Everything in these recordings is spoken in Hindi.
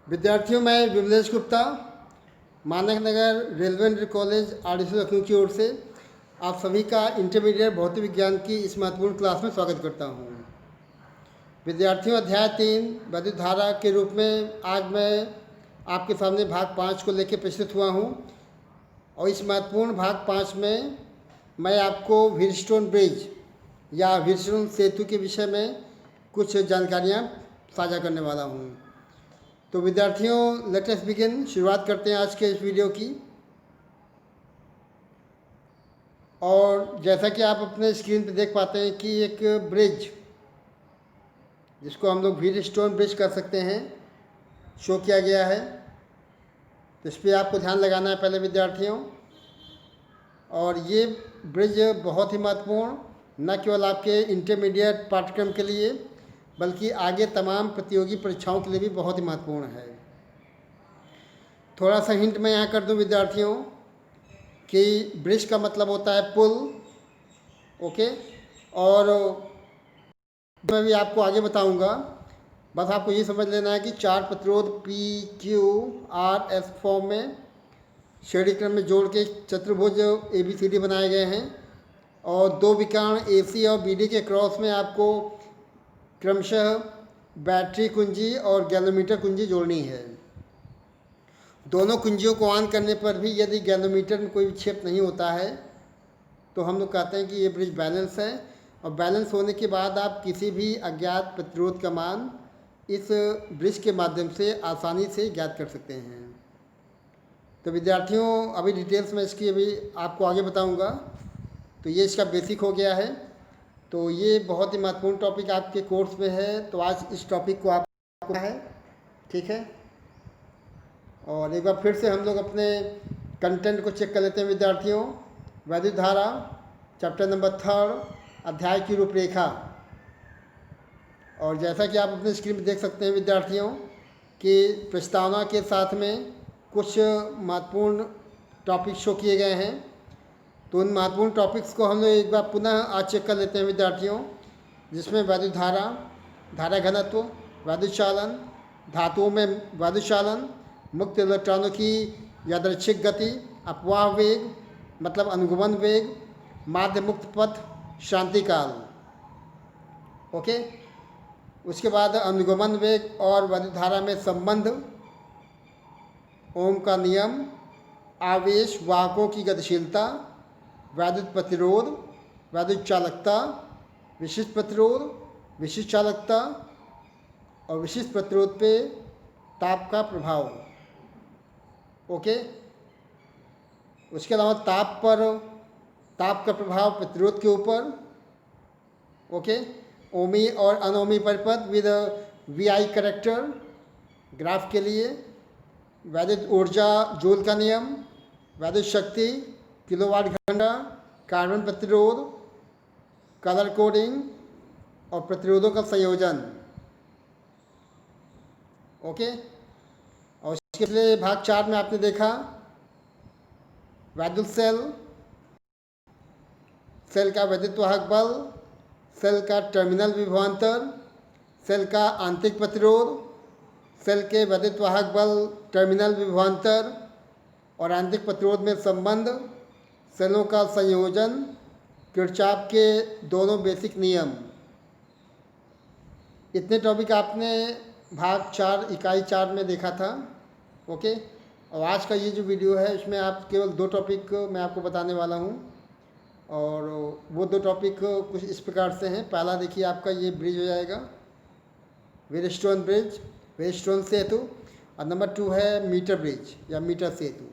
विद्यार्थियों, मैं Vimlesh Gupta Manak Nagar railway inter college RDC Lucknow की ओर से आप सभी का इंटरमीडिएट भौतिक विज्ञान की इस महत्वपूर्ण क्लास में स्वागत करता हूँ। विद्यार्थियों, अध्याय 3 वैद्युत धारा के रूप में आज मैं आपके सामने भाग 5 को लेकर प्रस्तुत हुआ हूँ और इस महत्वपूर्ण भाग 5 में मैं आपको व्हीटस्टोन ब्रिज या व्हीटस्टोन सेतु के विषय में कुछ जानकारियाँ साझा करने वाला हूँ। तो विद्यार्थियों, लेट अस बिगिन। शुरुआत करते हैं आज के इस वीडियो की। और जैसा कि आप अपने स्क्रीन पर देख पाते हैं कि एक ब्रिज, जिसको हम लोग व्हीटस्टोन ब्रिज कर सकते हैं, शो किया गया है। तो इस पर आपको ध्यान लगाना है पहले विद्यार्थियों। और ये ब्रिज बहुत ही महत्वपूर्ण, न केवल आपके इंटरमीडिएट पाठ्यक्रम के लिए बल्कि आगे तमाम प्रतियोगी परीक्षाओं के लिए भी बहुत ही महत्वपूर्ण है। थोड़ा सा हिंट मैं यहाँ कर दूँ विद्यार्थियों कि ब्रिज का मतलब होता है पुल, ओके। और मैं भी आपको आगे बताऊंगा, बस आपको ये समझ लेना है कि 4 प्रतिरोध PQRS फॉर्म में श्रेणी क्रम में जोड़ के चतुर्भुज ABCD बनाए गए हैं और 2 विकर्ण AC और BD के क्रॉस में आपको क्रमशः बैटरी कुंजी और गैलोमीटर कुंजी जोड़नी है। दोनों कुंजियों को ऑन करने पर भी यदि गैलोमीटर में कोई विक्षेप नहीं होता है तो हम लोग कहते हैं कि ये ब्रिज बैलेंस है। और बैलेंस होने के बाद आप किसी भी अज्ञात प्रतिरोध का मान इस ब्रिज के माध्यम से आसानी से ज्ञात कर सकते हैं। तो विद्यार्थियों, अभी डिटेल्स में इसकी अभी आपको आगे बताऊंगा। तो ये इसका बेसिक हो गया है। तो ये बहुत ही महत्वपूर्ण टॉपिक आपके कोर्स में है, तो आज इस टॉपिक को आपको है, ठीक है। और एक बार फिर से हम लोग अपने कंटेंट को चेक कर लेते हैं विद्यार्थियों। वैद्युत धारा चैप्टर नंबर 3 अध्याय की रूपरेखा। और जैसा कि आप अपने स्क्रीन पर देख सकते हैं विद्यार्थियों कि प्रस्तावना के साथ में कुछ महत्वपूर्ण टॉपिक शो किए गए हैं। तो उन महत्वपूर्ण टॉपिक्स को हम लोग एक बार पुनः आज चेक कर लेते हैं विद्यार्थियों, जिसमें वैद्युत धारा, धारा घनत्व, वैद्युत चालन, धातुओं में वैद्युत चालन, मुक्त इलेक्ट्रॉनों की यादृच्छिक गति, अपवाह वेग मतलब अनुगमन वेग, माध्य मुक्त पथ, शांतिकाल, ओके। उसके बाद अनुगमन वेग और वैद्युत धारा में संबंध, ओम का नियम, आवेश वाहकों की गतिशीलता, वैद्युत प्रतिरोध, वैद्युत चालकता, विशिष्ट प्रतिरोध, विशिष्ट चालकता और विशिष्ट प्रतिरोध पे ताप का प्रभाव, ओके। उसके अलावा ताप का प्रभाव प्रतिरोध के ऊपर, ओके। ओमी और अनोमी परिपथ विद VI करेक्टर ग्राफ के लिए, वैद्युत ऊर्जा जूल का नियम, वैद्युत शक्ति किलोवाट घंटा, कार्बन प्रतिरोध, कलर कोडिंग और प्रतिरोधों का संयोजन, ओके। और इसके लिए भाग 4 में आपने देखा वैद्युत सेल का वैद्युत वाहक बल, सेल का टर्मिनल विभवांतर, सेल का आंतरिक प्रतिरोध, सेल के वैद्युत वाहक बल, टर्मिनल विभवांतर और आंतरिक प्रतिरोध में संबंध, सेलों का संयोजन, किरचॉफ के दोनों बेसिक नियम। इतने टॉपिक आपने भाग 4 इकाई 4 में देखा था, ओके। और आज का ये जो वीडियो है इसमें आप केवल 2 टॉपिक मैं आपको बताने वाला हूँ। और वो 2 टॉपिक कुछ इस प्रकार से हैं। पहला देखिए, आपका ये ब्रिज हो जाएगा, व्हीटस्टोन ब्रिज, व्हीटस्टोन सेतु। और नंबर 2 है मीटर ब्रिज या मीटर सेतु,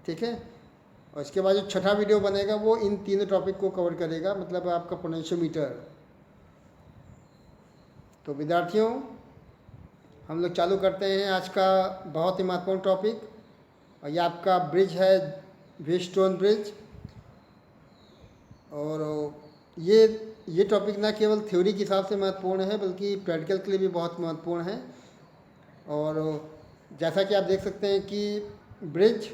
ठीक है। और इसके बाद जो छठा वीडियो बनेगा वो इन तीनों टॉपिक को कवर करेगा, मतलब आपका पोटेंशियोमीटर। तो विद्यार्थियों, हम लोग चालू करते हैं आज का बहुत ही महत्वपूर्ण टॉपिक। और ये आपका ब्रिज है, व्हीटस्टोन ब्रिज। और ये टॉपिक ना केवल थ्योरी के हिसाब से महत्वपूर्ण है बल्कि प्रैक्टिकल के लिए भी बहुत महत्वपूर्ण है। और जैसा कि आप देख सकते हैं कि ब्रिज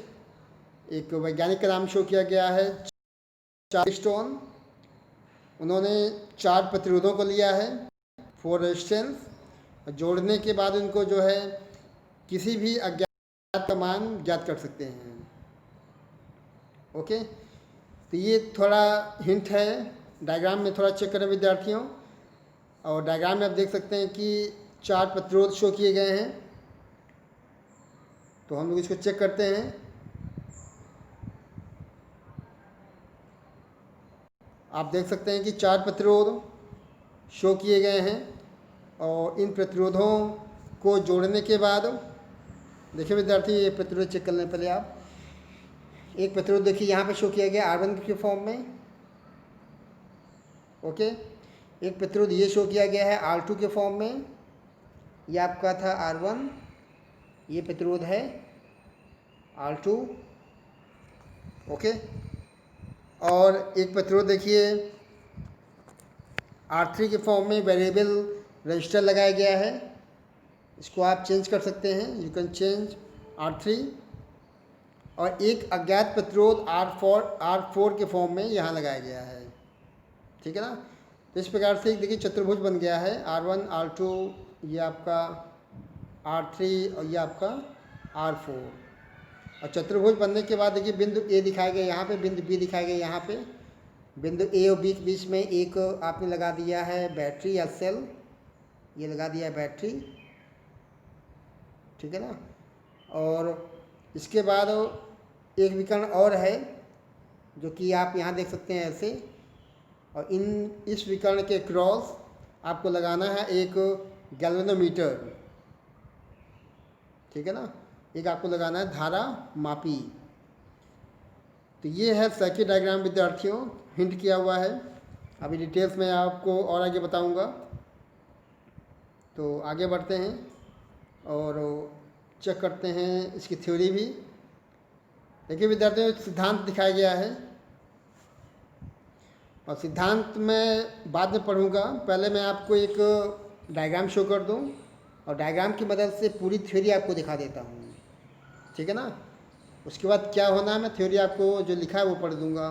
एक वैज्ञानिक का नाम शो किया गया है, चार्ल्स्टोन। उन्होंने 4 प्रतिरोधों को लिया है, 4 रेजिस्टेंस, जोड़ने के बाद उनको जो है किसी भी अज्ञात का मान ज्ञात कर सकते हैं। ओके, तो ये थोड़ा हिंट है। डायग्राम में थोड़ा चेक करें विद्यार्थियों, और डायग्राम में आप देख सकते हैं कि 4 प्रतिरोध शो किए गए हैं। तो हम लोग इसको चेक करते हैं। आप देख सकते हैं कि 4 प्रतिरोध शो किए गए हैं, और इन प्रतिरोधों को जोड़ने के बाद देखिए विद्यार्थी, ये प्रतिरोध चेक कर लें पहले आप। एक प्रतिरोध देखिए यहाँ पे शो किया गया R1 के फॉर्म में। ओके, एक प्रतिरोध ये शो किया गया है R2 के फॉर्म में, ये आपका था R1, ये प्रतिरोध है R2। ओके, और एक प्रतिरोध देखिए R3 के फॉर्म में वेरिएबल रजिस्टर लगाया गया है। इसको आप चेंज कर सकते हैं, यू कैन चेंज R3। और एक अज्ञात प्रतिरोध R4 के फॉर्म में यहाँ लगाया गया है। ठीक है ना। तो इस प्रकार से देखिए चतुर्भुज बन गया है, R1 R2, ये आपका R3 और ये आपका R4। और चतुर्भुज बनने के बाद देखिए बिंदु A दिखाया गया यहाँ पे, बिंदु B दिखाया गया यहाँ पे। बिंदु A और B के बीच में एक आपने लगा दिया है बैटरी या सेल, ये लगा दिया है बैटरी। ठीक है ना। और इसके बाद एक विकर्ण और है जो कि आप यहाँ देख सकते हैं ऐसे, और इस विकर्ण के क्रॉस आपको लगाना है एक गैल्वेनोमीटर। ठीक है ना, एक आपको लगाना है धारा मापी। तो ये है सर्किट डायग्राम विद्यार्थियों, हिंट किया हुआ है। अभी डिटेल्स में आपको और आगे बताऊंगा। तो आगे बढ़ते हैं और चेक करते हैं इसकी थ्योरी भी। देखिए विद्यार्थियों, सिद्धांत दिखाया गया है, और सिद्धांत में बाद में पढ़ूंगा। पहले मैं आपको एक डायग्राम शो कर दूं, और डायग्राम की मदद से पूरी थ्योरी आपको दिखा देता हूं। ठीक है ना। उसके बाद क्या होना है, मैं थ्योरी आपको जो लिखा है वो पढ़ दूंगा।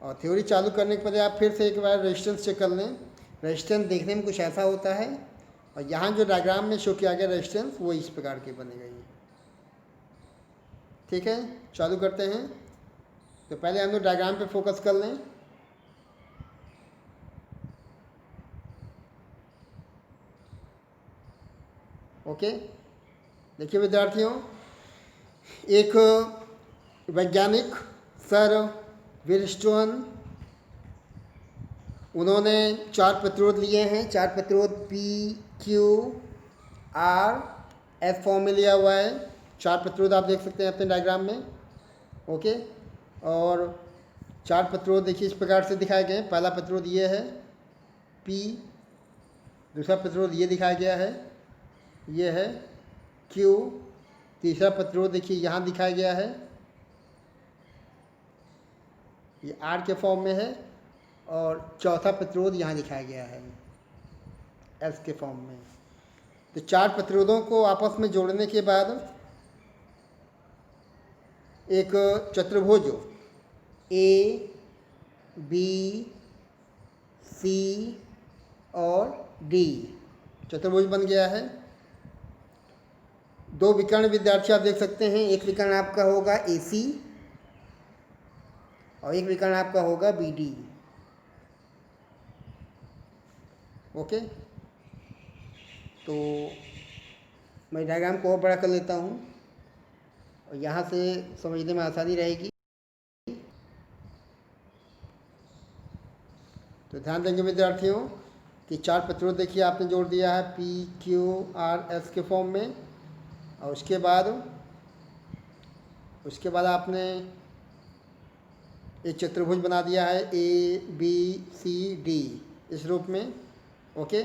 और थ्योरी चालू करने के पहले आप फिर से एक बार रेजिस्टेंस चेक कर लें। रेजिस्टेंस देखने में कुछ ऐसा होता है, और यहाँ जो डायग्राम में शो किया गया रेजिस्टेंस वो इस प्रकार की बनी गई। ठीक है, चालू करते हैं। तो पहले हम लोग डायग्राम पे फोकस कर लें। ओके, देखिए विद्यार्थियों, एक वैज्ञानिक सर विलस्टोन, उन्होंने 4 प्रतिरोध लिए हैं। 4 प्रतिरोध P, Q, R, S form में लिया हुआ है। 4 प्रतिरोध आप देख सकते हैं अपने डायग्राम में। ओके, और 4 प्रतिरोध देखिए इस प्रकार से दिखाए गए हैं। पहला प्रतिरोध ये है P, दूसरा प्रतिरोध ये दिखाया गया है, ये है Q, तीसरा प्रतिरोध देखिए यहाँ दिखाया गया है, ये R के फॉर्म में है, और चौथा प्रतिरोध यहाँ दिखाया गया है S के फॉर्म में। तो 4 प्रतिरोधों को आपस में जोड़ने के बाद एक चतुर्भुज A, B, C और D चतुर्भुज बन गया है। 2 विकर्ण विद्यार्थी आप देख सकते हैं, एक विकर्ण आपका होगा AC और एक विकर्ण आपका होगा BD। ओके, तो मैं डायग्राम को और बड़ा कर लेता हूँ, और यहाँ से समझने में आसानी रहेगी। तो ध्यान देंगे विद्यार्थियों कि 4 प्रतिरोध देखिए आपने जोड़ दिया है P, Q, R, S के फॉर्म में, और उसके बाद आपने एक चतुर्भुज बना दिया है A, B, C, D इस रूप में। ओके,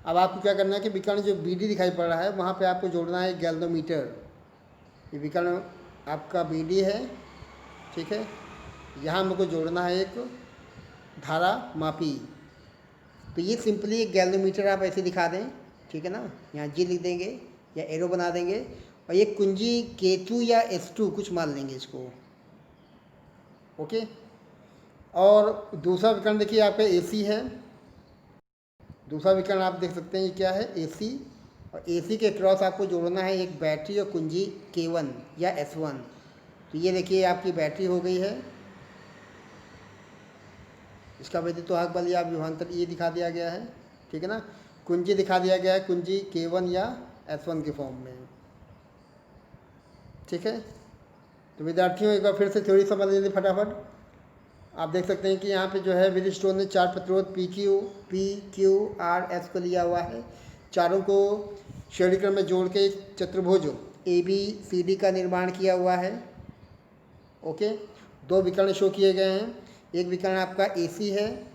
अब आपको क्या करना है कि विकर्ण जो BD दिखाई पड़ रहा है वहाँ पे आपको जोड़ना है गैल्वेनोमीटर। ये विकर्ण आपका BD है। ठीक है, यहाँ हम लोग को जोड़ना है एक धारा मापी। तो ये सिंपली एक गैल्वेनोमीटर आप ऐसे दिखा दें। ठीक है ना, यहाँ G लिख देंगे या एरो बना देंगे, और ये कुंजी K2 या S2 कुछ मान लेंगे इसको। ओके, और दूसरा विकर्ण देखिए आपका AC है। दूसरा विकर्ण आप देख सकते हैं ये क्या है, AC। और AC के क्रॉस आपको जोड़ना है एक बैटरी और कुंजी K1 या S1। तो ये देखिए आपकी बैटरी हो गई है, इसका वैद्युतवाहक बल या विभवांतर ये दिखा दिया गया है, ठीक है ना। कुंजी दिखा दिया गया है, कुंजी K1 या S1 के फॉर्म में, ठीक है। तो विद्यार्थियों एक बार फिर से थ्योरी समझ लीजिए फटाफट। आप देख सकते हैं कि यहाँ पे जो है ब्रिजस्टोन ने 4 प्रतिरोध PQ, R, S को लिया हुआ है। चारों को श्रेणी क्रम में जोड़ के एक चतुर्भुज ABCD का निर्माण किया हुआ है, ओके। 2 विकर्ण शो किए गए हैं, एक विकर्ण आपका AC है,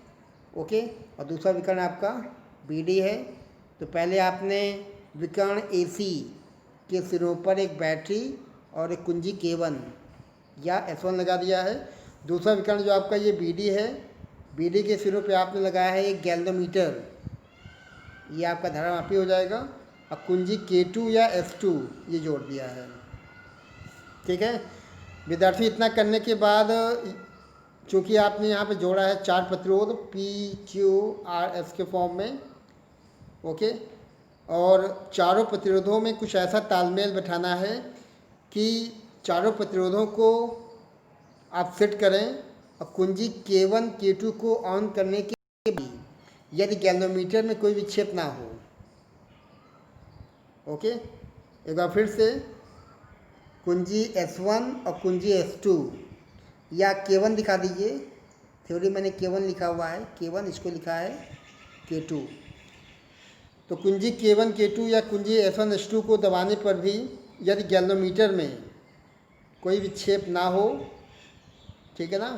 ओके, और दूसरा विकर्ण आपका BD है। तो पहले आपने विकर्ण AC के सिरों पर एक बैटरी और एक कुंजी K1 या S1 लगा दिया है। दूसरा विकर्ण जो आपका ये BD है, BD के सिरों पे आपने लगाया है एक गैल्वेनोमीटर, ये आपका धारामापी हो जाएगा, और कुंजी K2 या S2 ये जोड़ दिया है, ठीक है। विद्यार्थी इतना करने के बाद चूँकि आपने यहाँ पे जोड़ा है 4 प्रतिरोध PQRS के फॉर्म में, ओके, और चारों प्रतिरोधों में कुछ ऐसा तालमेल बैठाना है कि चारों प्रतिरोधों को आप सेट करें और कुंजी K1 K2 को ऑन करने के भी यदि गैल्वेनोमीटर में कोई विक्षेप ना हो, ओके। एक बार फिर से कुंजी S1 और कुंजी S2 या K1 दिखा दीजिए, थ्योरी मैंने K1 लिखा हुआ है, K1 इसको लिखा है K2। तो कुंजी K1 K2 या कुंजी S1 S2 को दबाने पर भी यदि गैल्वेनोमीटर में कोई विक्षेप ना हो, ठीक है ना,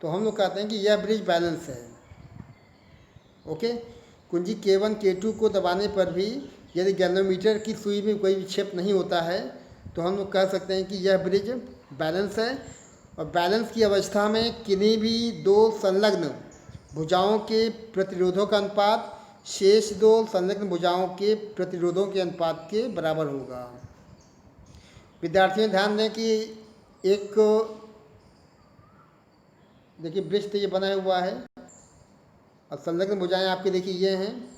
तो हम लोग कहते हैं कि यह ब्रिज बैलेंस है, ओके। कुंजी K1 K2 को दबाने पर भी यदि गैल्वेनोमीटर की सुई में कोई विक्षेप नहीं होता है तो हम लोग कह सकते हैं कि यह ब्रिज बैलेंस है। और बैलेंस की अवस्था में किन्हीं भी 2 संलग्न भुजाओं के प्रतिरोधों का अनुपात शेष 2 संलग्न भुजाओं के प्रतिरोधों के अनुपात के बराबर होगा। विद्यार्थियों ध्यान दें कि एक देखिए ब्रिज तो ये बना हुआ है और संलग्न भुजाएं आपकी देखिए ये हैं,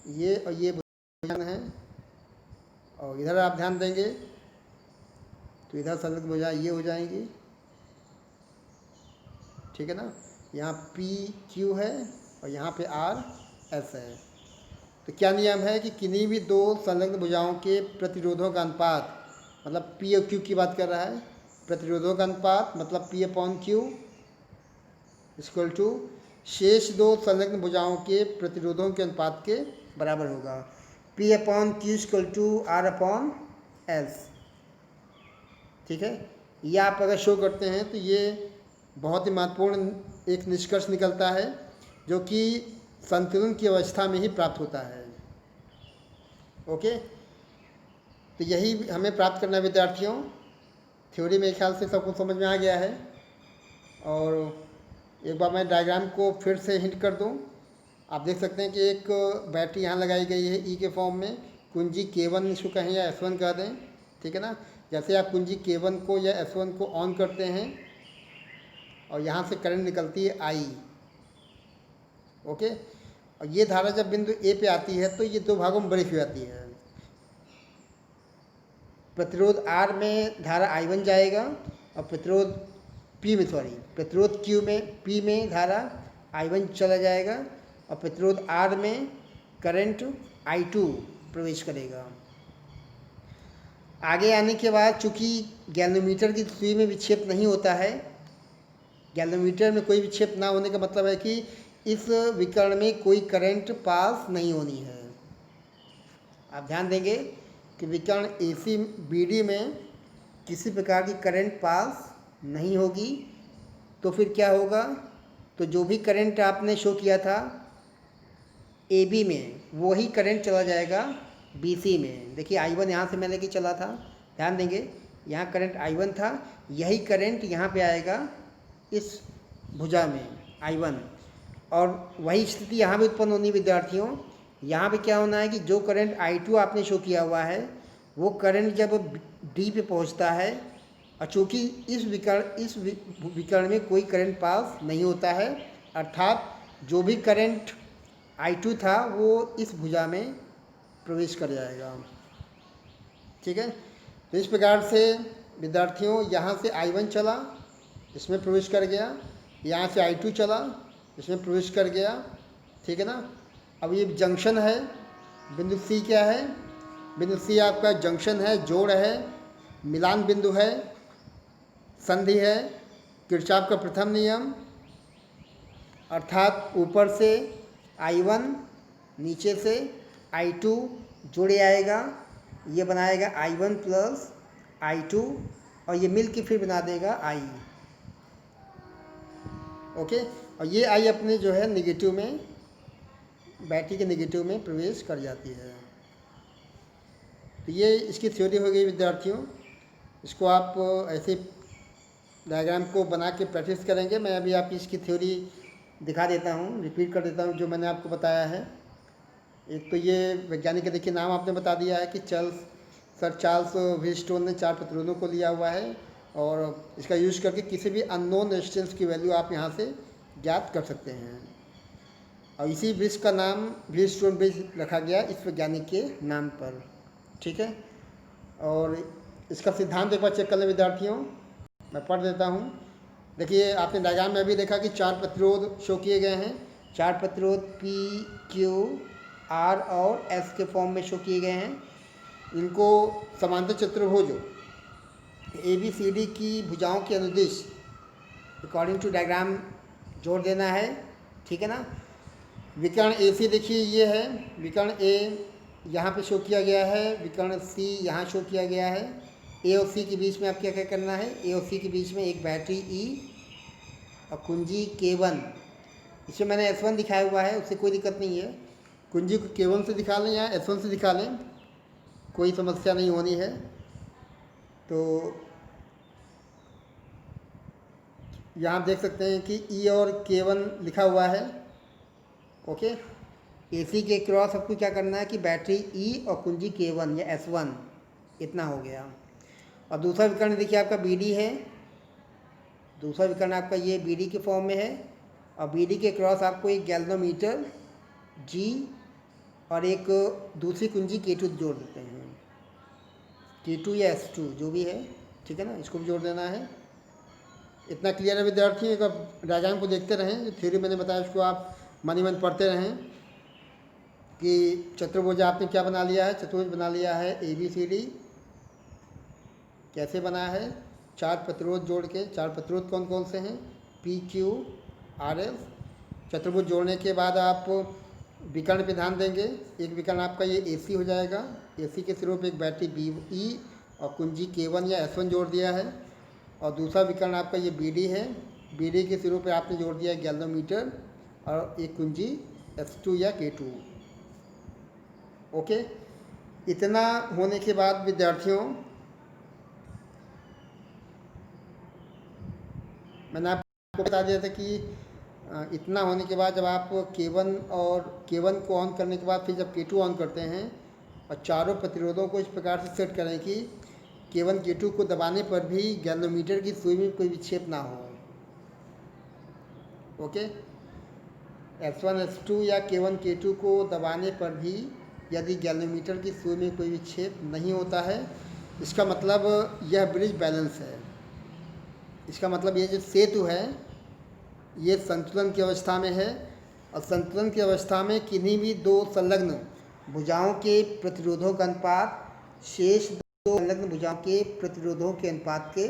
ये और ये भुजाएं हैं, और इधर आप ध्यान देंगे तो इधर संलग्न भुजाएं ये हो जाएंगी, ठीक है ना। यहाँ PQ है और यहाँ पे RS है। तो क्या नियम है कि किन्हीं भी 2 संलग्न भुजाओं के प्रतिरोधों का अनुपात, मतलब P और Q की बात कर रहा है, प्रतिरोधों का अनुपात मतलब P/Q इक्वल टू शेष 2 संलग्न भुजाओं के प्रतिरोधों के अनुपात के बराबर होगा। P/Q इक्वल टू R/S, ठीक है। ये आप अगर शो करते हैं तो ये बहुत ही महत्वपूर्ण एक निष्कर्ष निकलता है जो कि संतुलन की अवस्था में ही प्राप्त होता है, ओके। तो यही हमें प्राप्त करना है विद्यार्थियों। थ्योरी मेरे ख्याल से सबको समझ में आ गया है। और एक बार मैं डायग्राम को फिर से हिंट कर दूं, आप देख सकते हैं कि एक बैटरी यहाँ लगाई गई है E के फॉर्म में, कुंजी K1 इसको कहें या S1 कह दें, ठीक है ना। जैसे आप कुंजी K1 को या S1 को ऑन करते हैं और यहाँ से करंट निकलती है I, ओके। और ये धारा जब बिंदु A पे आती है तो ये 2 भागों में ब्रेक हो जाती है। प्रतिरोध R में धारा I1 जाएगा और प्रतिरोध Q में P में धारा I1 चला जाएगा और प्रतिरोध R में करंट I2 प्रवेश करेगा। आगे आने के बाद चूँकि गैल्वेनोमीटर की सुई में विक्षेप नहीं होता है, गैल्वेनोमीटर में कोई विक्षेप ना होने का मतलब है कि इस विकर्ण में कोई करंट पास नहीं होनी है। आप ध्यान देंगे कि विकर्ण AC BD में किसी प्रकार की करंट पास नहीं होगी। तो फिर क्या होगा, तो जो भी करंट आपने शो किया था AB में वही करंट चला जाएगा BC में। देखिए I1 यहाँ से मैं लेके चला था, ध्यान देंगे यहाँ करंट I1 था, यही करंट यहाँ पे आएगा इस भुजा में I1, और वही स्थिति यहाँ भी उत्पन्न होनी विद्यार्थियों। यहाँ पे क्या होना है कि जो करंट I2 आपने शो किया हुआ है वो करंट जब D पे पहुँचता है, और चूँकि इस विकर्ण में कोई करंट पास नहीं होता है, अर्थात जो भी करंट I2 था वो इस भुजा में प्रवेश कर जाएगा। ठीक है, तो इस प्रकार से विद्यार्थियों यहाँ से I1 चला, इसमें प्रवेश कर गया, यहाँ से I2 चला, इसमें प्रवेश कर गया। ठीक है ना। अब ये जंक्शन है, बिंदु C क्या है? बिंदु C आपका जंक्शन है, जोड़ है, मिलान बिंदु है, संधि है, किरचॉफ का प्रथम नियम, अर्थात ऊपर से I1, नीचे से I2 जुड़े आएगा, ये बनाएगा I1 प्लस I2 और ये मिल के फिर बना देगा I। ओके, और ये I अपने जो है नेगेटिव में, बैटरी के नेगेटिव में प्रवेश कर जाती है। तो ये इसकी थ्योरी हो गई विद्यार्थियों। इसको आप ऐसे डायग्राम को बना के प्रैक्टिस करेंगे। मैं अभी आपकी इसकी थ्योरी दिखा देता हूँ, रिपीट कर देता हूँ जो मैंने आपको बताया है। एक तो ये वैज्ञानिक का देखिए नाम आपने बता दिया है कि सर चार्ल्स व्हीटस्टोन ने 4 प्रतिरोधों को लिया हुआ है और इसका यूज करके किसी भी अननोन रेजिस्टेंस की वैल्यू आप यहाँ से ज्ञात कर सकते हैं। और इसी ब्रिज का नाम व्हीटस्टोन ब्रिज रखा गया इस वैज्ञानिक के नाम पर। ठीक है, और इसका सिद्धांत एक बार चेक कर लें विद्यार्थियों, मैं पढ़ देता हूँ। देखिए आपने डायग्राम में अभी देखा कि 4 प्रतिरोध शो किए गए हैं। 4 प्रतिरोध P, Q, R और S के फॉर्म में शो किए गए हैं। इनको समांतर चतुर्भुज ABCD की भुजाओं के अनुदिश अकॉर्डिंग टू डायग्राम जोड़ देना है। ठीक है ना। विकर्ण AC देखिए ये है, विकर्ण A यहाँ पे शो किया गया है, विकर्ण C यहाँ शो किया गया है। A और C के बीच में आप क्या क्या करना है, A और C के बीच में एक बैटरी E और कुंजी K1, इसमें मैंने S1 दिखाया हुआ है, उससे कोई दिक्कत नहीं है। कुंजी को K1 से दिखा लें या S1 से दिखा लें, कोई समस्या नहीं होनी है। तो यहाँ देख सकते हैं कि E और K1 लिखा हुआ है। ओके, AC के क्रॉस आपको क्या करना है कि बैटरी E और कुंजी K1 या S1, इतना हो गया। और दूसरा विकर्ण देखिए आपका BD है, दूसरा विकर्ण आपका ये BD के फॉर्म में है और BD के क्रॉस आपको एक गैल्वेनोमीटर G और एक दूसरी कुंजी K2 जोड़ देते हैं, K2 या S2 जो भी है। ठीक है ना, इसको भी जोड़ देना है। इतना क्लियर है विद्यार्थी। एक डायग्राम को देखते रहें, जो थ्योरी मैंने बताया उसको आप मन ही मन पढ़ते रहें कि चतुर्भुज आपने क्या बना लिया है, चतुर्भुज बना लिया है ABCD। कैसे बना है? 4 प्रतिरोध जोड़ के। 4 प्रतिरोध कौन कौन से हैं? P, Q, R, S। चतुर्भुज जोड़ने के बाद आप विकर्ण पे ध्यान देंगे। एक विकर्ण आपका ये AC हो जाएगा, AC के सिरों पे एक बैटरी BE और कुंजी K1 या S1 जोड़ दिया है। और दूसरा विकर्ण आपका ये BD है, BD के सिरों पे आपने जोड़ दिया है गैल्वेनोमीटर और एक कुंजी S2 या K2। ओके, इतना होने के बाद विद्यार्थियों मैंने आपको बता दिया था कि इतना होने के बाद जब आप K1 को ऑन करने के बाद फिर जब K2 ऑन करते हैं और चारों प्रतिरोधों को इस प्रकार से सेट करें कि K1 K2 को दबाने पर भी गैल्वेनोमीटर की सुई में कोई विक्षेप ना हो। ओके, S1 S2 या K1 K2 को दबाने पर भी यदि गैल्वेनोमीटर की सुई में कोई विक्षेप नहीं होता है, इसका मतलब यह ब्रिज बैलेंस है। इसका मतलब ये जो सेतु है ये संतुलन की अवस्था में है और संतुलन की अवस्था में किन्हीं भी 2 संलग्न भुजाओं के प्रतिरोधों का अनुपात शेष 2 संलग्न भुजाओं के प्रतिरोधों के अनुपात के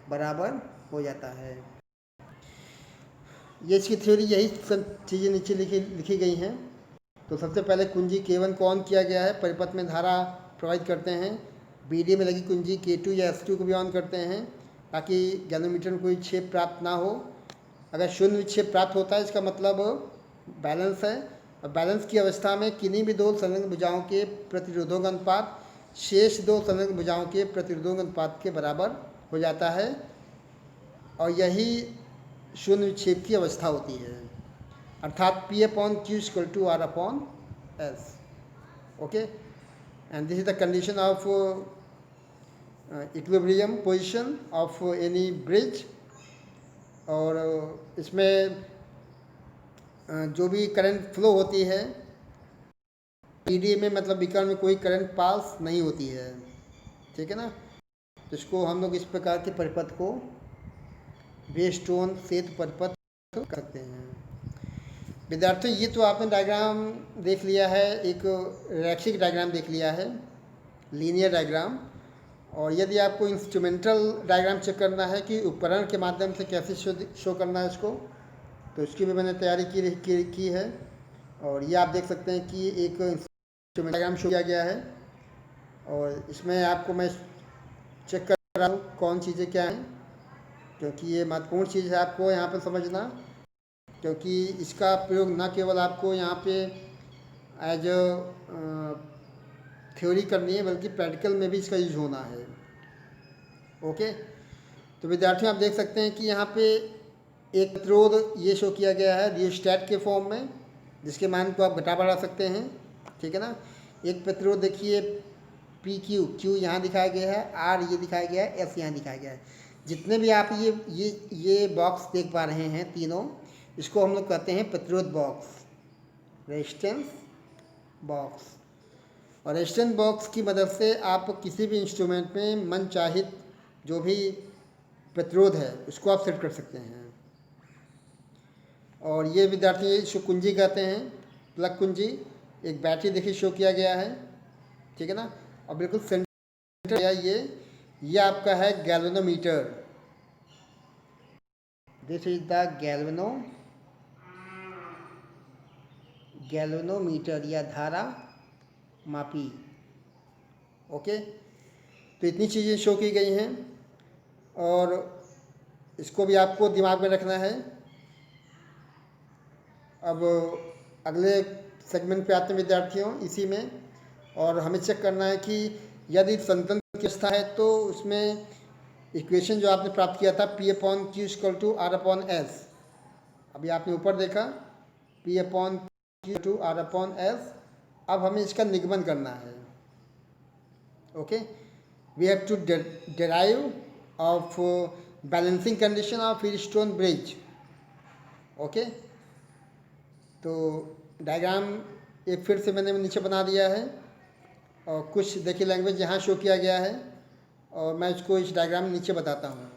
बराबर हो जाता है। ये इसकी थ्योरी, यही सब चीज़ें नीचे लिखी गई हैं। तो सबसे पहले कुंजी K1 को ऑन किया गया है, परिपथ में धारा प्रवाहित करते हैं। BD में लगी कुंजी K2 या S2 को भी ऑन करते हैं ताकि गैल्वेनोमीटर में कोई विक्षेप प्राप्त ना हो। अगर शून्य विक्षेप प्राप्त होता है इसका मतलब बैलेंस है। और बैलेंस की अवस्था में किन्हीं भी 2 संलग्न भुजाओं के प्रतिरोधों का अनुपात शेष 2 संलग्न भुजाओं के प्रतिरोधों के अनुपात के बराबर हो जाता है और यही शून्य विक्षेप की अवस्था होती है, अर्थात P/Q = R/S। Okay, and this is the condition of equilibrium position of any bridge. और इसमें जो भी करंट फ्लो होती है BD में मतलब विकर्ण में कोई करंट पास नहीं होती है, ठीक है ना। तो इसको हम लोग इस प्रकार के परिपथ को वेस्टोन सेतु परिपथ कर सकते हैं। विद्यार्थियों, ये तो आपने डायग्राम देख लिया है, एक रैखिक डायग्राम देख लिया है, लीनियर डायग्राम। और यदि आपको इंस्ट्रूमेंटल डायग्राम चेक करना है कि उपकरण के माध्यम से कैसे शो करना है इसको, तो इसकी भी मैंने तैयारी की है। और ये आप देख सकते हैं कि एक इंस्ट्रूमेंट डायग्राम शो किया गया है, और इसमें आपको मैं चेक कर रहा हूँ कौन चीज़ें क्या हैं, क्योंकि ये महत्वपूर्ण चीज़ है आपको यहाँ पर समझना, क्योंकि इसका प्रयोग न केवल आपको यहाँ पे एज थ्योरी करनी है, बल्कि प्रैक्टिकल में भी इसका यूज होना है। ओके, तो विद्यार्थियों आप देख सकते हैं कि यहाँ पे एक प्रतिरोध ये शो किया गया है रियोस्टैट के फॉर्म में, जिसके मान को आप घटा बढ़ा सकते हैं, ठीक है ना। एक प्रतिरोध देखिए PQ यहाँ दिखाया गया है, R ये दिखाया गया है, S यहाँ दिखाया गया है। जितने भी आप ये बॉक्स देख पा रहे हैं तीनों, इसको हम लोग कहते हैं प्रतिरोध बॉक्स, रेजिस्टेंस बॉक्स। और रेजिस्टेंस बॉक्स की मदद से आप किसी भी इंस्ट्रूमेंट में मनचाहित जो भी प्रतिरोध है उसको आप सेट कर सकते हैं। और ये विद्यार्थी इसको कुंजी कहते हैं, प्लग कुंजी। एक बैटरी देखिए शो किया गया है, ठीक है ना। और बिल्कुल सेंटर ये आपका है galvanometer. This is the galvanometer या धारा मापी। ओके, तो इतनी चीज़ें शो की गई हैं, और इसको भी आपको दिमाग में रखना है। अब अगले सेगमेंट पे आते हैं विद्यार्थियों इसी में, और हमें चेक करना है कि यदि संतुलन की अवस्था है तो उसमें इक्वेशन जो आपने प्राप्त किया था P/Q = R/S, अभी आपने ऊपर देखा P/Q/R/S। अब हमें इसका निगमन करना है। Okay, we have to derive of balancing condition of Wheatstone bridge. Okay, तो डायग्राम एक फिर से मैंने नीचे बना दिया है, और कुछ देखिए लैंग्वेज यहाँ शो किया गया है, और मैं इसको इस डायग्राम में नीचे बताता हूँ।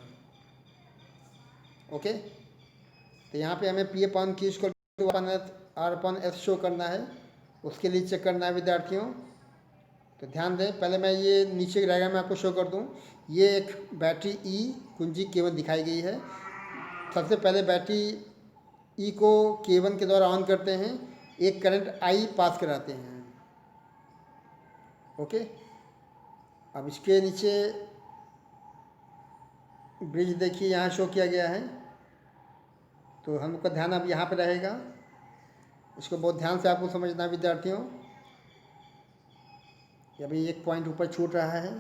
ओके, तो यहाँ पे हमें P/Q/R/S शो करना है, उसके लिए चेक करना है विद्यार्थियों। तो ध्यान दें, पहले मैं ये नीचे डायग्राम में आपको शो कर दूँ। ये एक बैटरी E कुंजी K1 दिखाई गई है। सबसे पहले बैटरी E को K1 के द्वारा ऑन करते हैं, एक करंट I पास कराते हैं। ओके, अब इसके नीचे ब्रिज देखिए यहाँ शो किया गया है, तो हम लोग का ध्यान अब यहाँ पे रहेगा। इसको बहुत ध्यान से आपको समझना है विद्यार्थियों। अभी एक पॉइंट ऊपर छूट रहा है,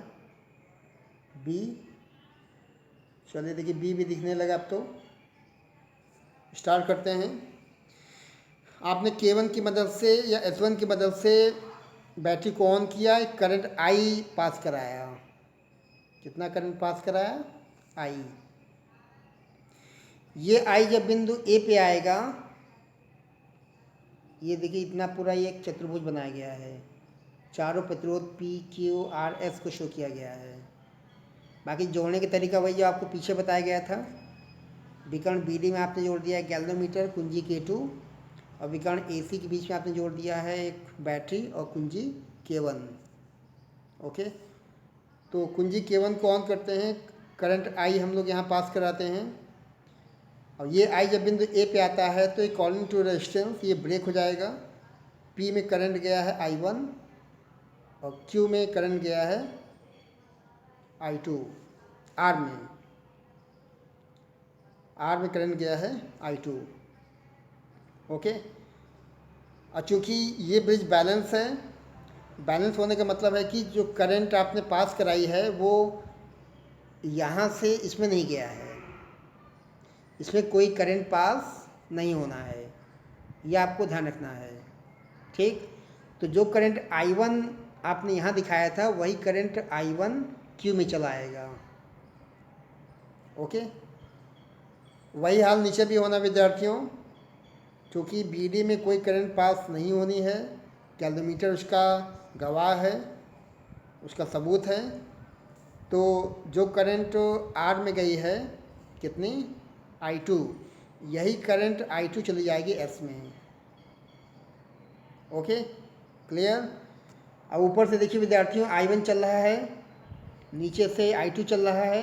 B। चलिए देखिए B भी दिखने लगा। अब तो स्टार्ट करते हैं। आपने K1 की मदद से या S1 की मदद से बैटरी को ऑन किया, एक करंट I पास कराया। कितना करंट पास कराया? I। ये I जब बिंदु A पे आएगा, ये देखिए इतना पूरा ये एक चतुर्भुज बनाया गया है, चारों प्रतिरोध PQRS को शो किया गया है। बाकी जोड़ने का तरीका वही जो आपको पीछे बताया गया था। विकर्ण BD में आपने जोड़ दिया है गैल्वेनोमीटर कुंजी K2, और विकर्ण AC के बीच में आपने जोड़ दिया है एक बैटरी और कुंजी K1। ओके, तो कुंजी K1 को ऑन करते हैं, करंट I हम लोग यहाँ पास कराते हैं, और ये I जब बिंदु A पे आता है तो अकॉर्डिंग टू रेजिस्टेंस ये ब्रेक हो जाएगा। P में करंट गया है I1, और Q में करंट गया है I2। R में करंट गया है I2। ओके, और चूँकि ये ब्रिज बैलेंस है, बैलेंस होने का मतलब है कि जो करंट आपने पास कराई है वो यहाँ से इसमें नहीं गया है, इसमें कोई करंट पास नहीं होना है, ये आपको ध्यान रखना है। ठीक, तो जो करंट I1 आपने यहाँ दिखाया था वही करंट I1 Q में चला आएगा। ओके, वही हाल नीचे भी होना विद्यार्थियों, क्योंकि BD में कोई करंट पास नहीं होनी है, कैलोमीटर उसका गवाह है, उसका सबूत है। तो जो करंट आर में गई है कितनी, I2, यही करंट I2 चली जाएगी एस में। Okay, clear. अब ऊपर से देखिए विद्यार्थियों, I1 चल रहा है, नीचे से I2 चल रहा है,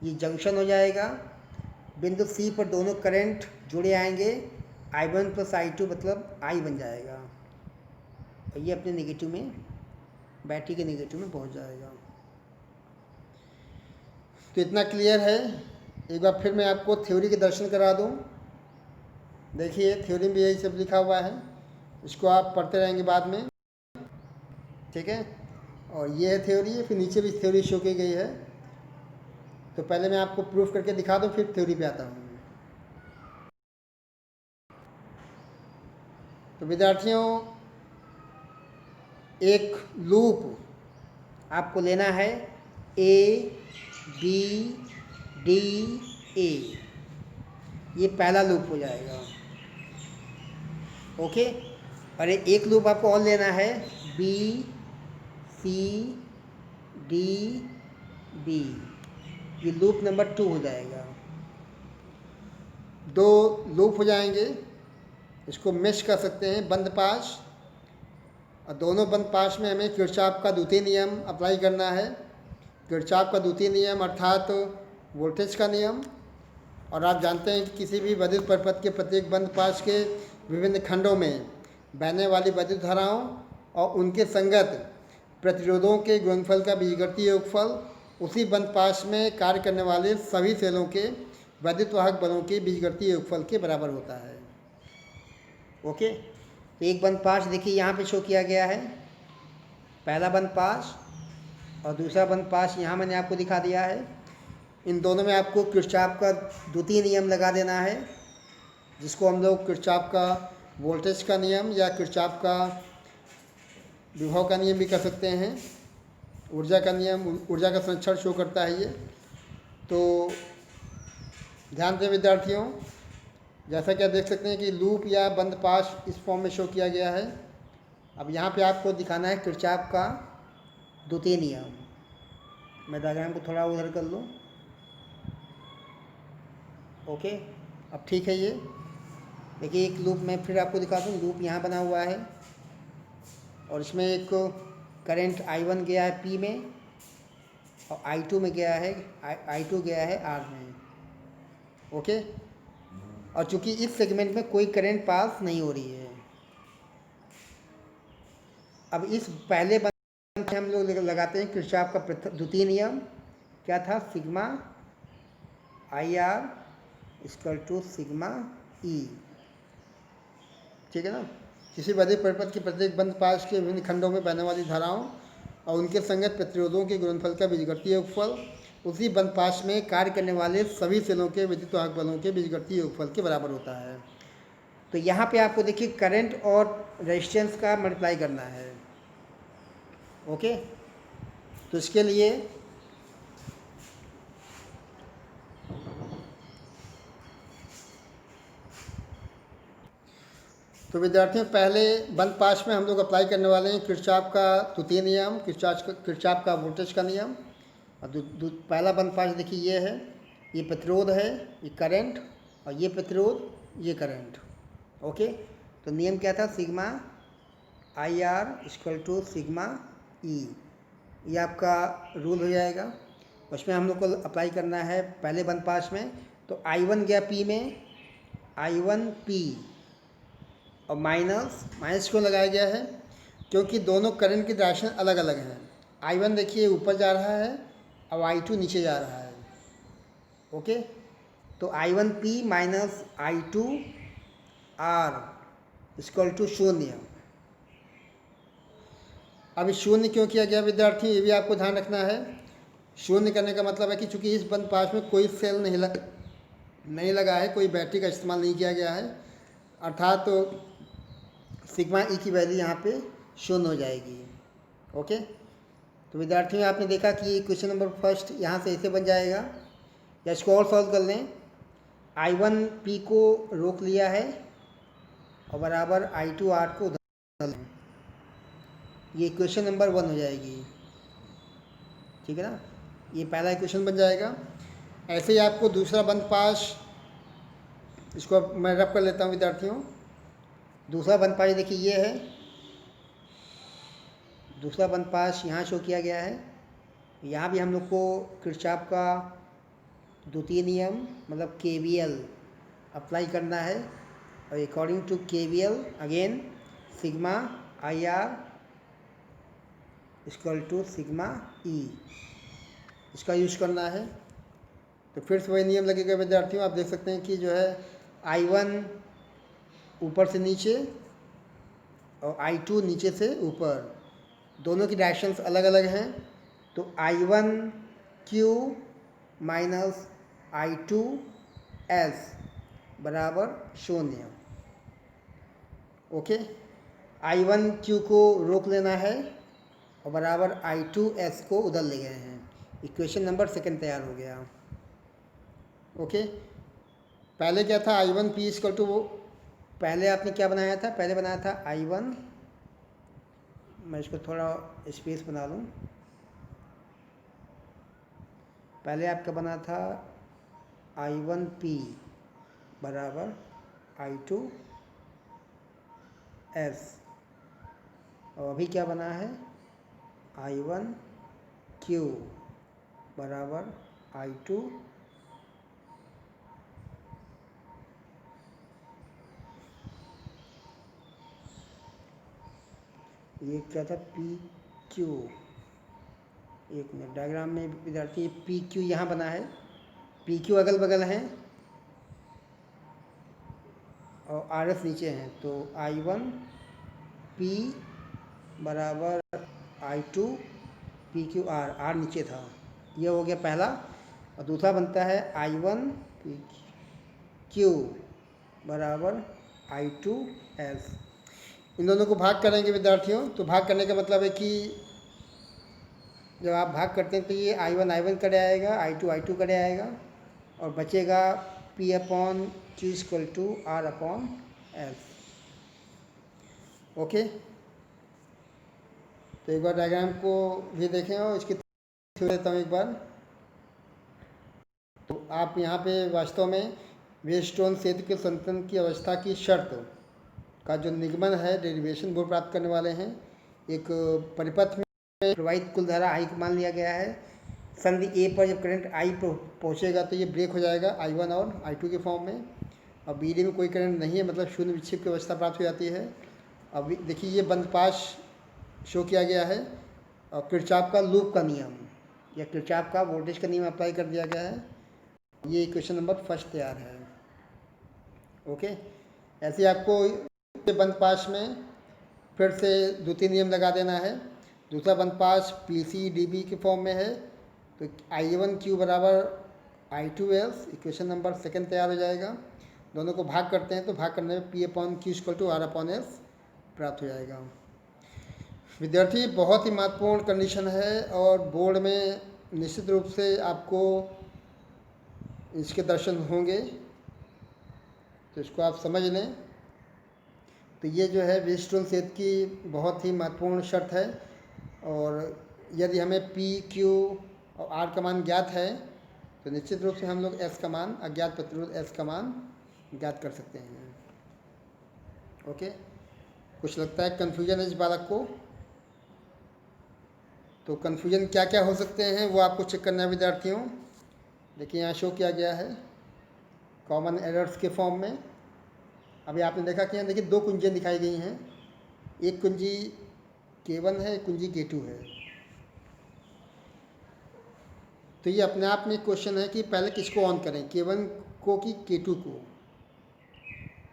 ये जंक्शन हो जाएगा। बिंदु C पर दोनों करंट जुड़े आएंगे, I1 प्लस I2 मतलब I बन जाएगा, और ये अपने नेगेटिव में, बैटरी के नेगेटिव में पहुंच जाएगा। तो इतना क्लियर है। एक बार फिर मैं आपको थ्योरी के दर्शन करा दूं। देखिए थ्योरी में यही सब लिखा हुआ है, इसको आप पढ़ते रहेंगे बाद में, ठीक है। और ये है थ्योरी, फिर नीचे भी थ्योरी शो की गई है। तो पहले मैं आपको प्रूफ करके दिखा दूं, फिर थ्योरी पे आता हूँ। तो विद्यार्थियों, एक लूप आपको लेना है, A B D A, ये पहला लूप हो जाएगा। ओके, और एक लूप आपको और लेना है, B C D B, ये लूप नंबर 2 हो जाएगा। दो लूप हो जाएंगे, इसको मेश कर सकते हैं, बंद पाश। और दोनों बंद पाश में हमें किरचॉफ का द्वितीय नियम अप्लाई करना है। किरचॉफ का द्वितीय नियम अर्थात वोल्टेज का नियम। और आप जानते हैं कि किसी भी विद्युत परिपथ के प्रत्येक बंद पाश के विभिन्न खंडों में बहने वाली विद्युत धाराओं और उनके संगत प्रतिरोधों के गुणनफल का बीजगणितीय योगफल उसी बंद पाश में कार्य करने वाले सभी सेलों के विद्युत वाहक बलों के बीजगणितीय योगफल के बराबर होता है। ओके, तो एक बंद पाश देखिए यहाँ पे शो किया गया है, पहला बंद पाश, और दूसरा बंद पाश यहाँ मैंने आपको दिखा दिया है। इन दोनों में आपको किरचॉफ का द्वितीय नियम लगा देना है, जिसको हम लोग किरचॉफ का वोल्टेज का नियम या किरचॉफ का विभव का नियम भी कर सकते हैं। ऊर्जा का नियम, ऊर्जा का संरक्षण शो करता है ये। तो ध्यान दें विद्यार्थियों, जैसा कि आप देख सकते हैं कि लूप या बंद पाश इस फॉर्म में शो किया गया है। अब यहाँ पे आपको दिखाना है किरचॉफ का द्वितीय नियम। मैं डायग्राम को थोड़ा उधर कर लूँ। ओके, अब ठीक है। ये देखिए एक लूप मैं फिर आपको दिखा दूँ, लूप यहाँ बना हुआ है और इसमें एक करंट I1 गया है P में और I2 में गया है, I2 गया है R में। ओके, और चूंकि इस सेगमेंट में कोई करंट पास नहीं हो रही है। अब इस पहले बंद में हम लोग लगाते हैं किरचॉफ का द्वितीय नियम, क्या था, sigma IR equal to sigma E, ठीक है ना। किसी विद्युत परिपथ के प्रत्येक बंद पाश के विभिन्न खंडों में बहने वाली धाराओं और उनके संगत प्रतिरोधों के गुणनफल का बीजगणितीय योगफल उसी बंद पाश में कार्य करने वाले सभी सेलों के विद्युत वाहक बलों के बीजगणितीय योगफल के बराबर होता है। तो यहाँ पे आपको देखिए करंट और रेजिस्टेंस का मल्टीप्लाई करना है। ओके, तो इसके लिए तो विद्यार्थियों, पहले बंद पाश में हम लोग अप्लाई करने वाले हैं किरचॉफ का द्वितीय नियम, किरचॉफ का वोल्टेज का नियम। और पहला बंद पाश देखिए ये है, ये प्रतिरोध है, ये करंट, और ये प्रतिरोध, ये करंट। ओके, तो नियम क्या था, sigma IR equal to sigma E, ये आपका रूल हो जाएगा। उसमें हम लोग को अप्लाई करना है पहले बंद पाश में। तो I1 गया P में, I1 P, और माइनस क्यों लगाया गया है, क्योंकि दोनों करंट की डायरेक्शन अलग अलग हैं। I1 देखिए ऊपर जा रहा है और I2 नीचे जा रहा है। ओके, तो I1P minus I2 R equal to 0। अब शून्य क्यों किया गया विद्यार्थी, ये भी आपको ध्यान रखना है। शून्य करने का मतलब है कि चूंकि इस बंद पाश में कोई सेल नहीं लगा है, कोई बैटरी का इस्तेमाल नहीं किया गया है, अर्थात तो सिग्मा E की वैल्यू यहाँ पे 0 हो जाएगी। ओके, तो विद्यार्थियों आपने देखा कि क्वेश्चन नंबर फर्स्ट यहाँ से ऐसे बन जाएगा, या इसको और सॉल्व कर लें। I1P को रोक लिया है और बराबर I2R को उधर लें। ये इक्वेशन नंबर 1 हो जाएगी, ठीक है ना। ये पहला इक्वेशन बन जाएगा। ऐसे ही आपको दूसरा बंद पाश, इसको मैं रब कर लेता हूँ विद्यार्थियों। दूसरा बंद पाश देखिए ये है, दूसरा बंद पाश यहाँ शो किया गया है। यहाँ भी हम लोग को किरचॉफ का द्वितीय नियम मतलब KVL अप्लाई करना है। और according to KVL again sigma IR equal to sigma E, इसका यूज करना है। तो फिर से वही नियम लगेगा विद्यार्थियों। आप देख सकते हैं कि जो है I1 ऊपर से नीचे और I2 नीचे से ऊपर, दोनों की डायरेक्शंस अलग अलग हैं। तो I1Q माइनस I2S बराबर 0। ओके, I1Q को रोक लेना है और बराबर I2S को उधर ले गए हैं। इक्वेशन नंबर 2 तैयार हो गया। ओके, पहले क्या था I1P इक्वल टू, वो पहले आपने क्या बनाया था, पहले बनाया था I1, मैं इसको थोड़ा स्पेस बना लूँ। पहले आपका बना था I1P बराबर I2S, और अभी क्या बना है I1Q बराबर I2 ये क्या था PQ, एक मिनट, डायग्राम में विद्यार्थी PQ यहाँ बना है, PQ अगल बगल हैं और RS नीचे हैं। तो I1P बराबर I2 PQR, R नीचे था, ये हो गया पहला। और दूसरा बनता है I1PQ बराबर I2S। इन दोनों को भाग करेंगे विद्यार्थियों। तो भाग करने का मतलब है कि जब आप भाग करते हैं तो ये I1 करे आएगा, I2 करे आएगा और बचेगा P/Q equal to R/S। Okay, तो एक बार डायग्राम को भी देखें और इसकी देता हूँ एक बार। तो आप यहाँ पे वास्तव में वेस्टोन सेतु के संतुलन की अवस्था की शर्त का जो निगमन है, डेरिवेशन वो प्राप्त करने वाले हैं। एक परिपथ में प्रवाहित कुल धारा I को मान लिया गया है। संधि A पर जब करंट I पहुँचेगा तो ये ब्रेक हो जाएगा I1 और I2 के फॉर्म में। और BD में कोई करंट नहीं है, मतलब शून्य विक्षेप की अवस्था प्राप्त हो जाती है। अब देखिए ये बंद पाश शो किया गया है और किरचॉफ का लूप का नियम या किरचॉफ का वोल्टेज का नियम अप्लाई कर दिया गया है। ये इक्वेशन नंबर 1 तैयार है। ओके, ऐसे ही आपको बंद पाश में फिर से द्वितीय नियम लगा देना है। दूसरा बंद पाश PCDB के फॉर्म में है। तो I1Q बराबर I2S, इक्वेशन नंबर 2 तैयार हो जाएगा। दोनों को भाग करते हैं तो भाग करने में P/Q इक्वल टू R/S प्राप्त हो जाएगा। विद्यार्थी बहुत ही महत्वपूर्ण कंडीशन है और बोर्ड में निश्चित रूप से आपको इसके दर्शन होंगे, तो इसको आप समझ लें। तो ये जो है वेस्टोन सेतु की बहुत ही महत्वपूर्ण शर्त है। और यदि हमें PQ और R का मान ज्ञात है तो निश्चित रूप से हम लोग S का मान, अज्ञात प्रतिरोध S का मान ज्ञात कर सकते हैं। ओके, कुछ लगता है कन्फ्यूजन है इस बालक को? तो कन्फ्यूजन क्या क्या हो सकते हैं वो आपको चेक करना है विद्यार्थियों। देखिए यहाँ शो किया गया है कॉमन एरर्स के फॉर्म में। अभी आपने देखा कि यहाँ देखिए 2 कुंजियाँ दिखाई गई हैं, एक कुंजी K1 है, एक कुंजी K2 है। तो ये अपने आप में क्वेश्चन है कि पहले किसको ऑन करें, K1 को कि K2 को।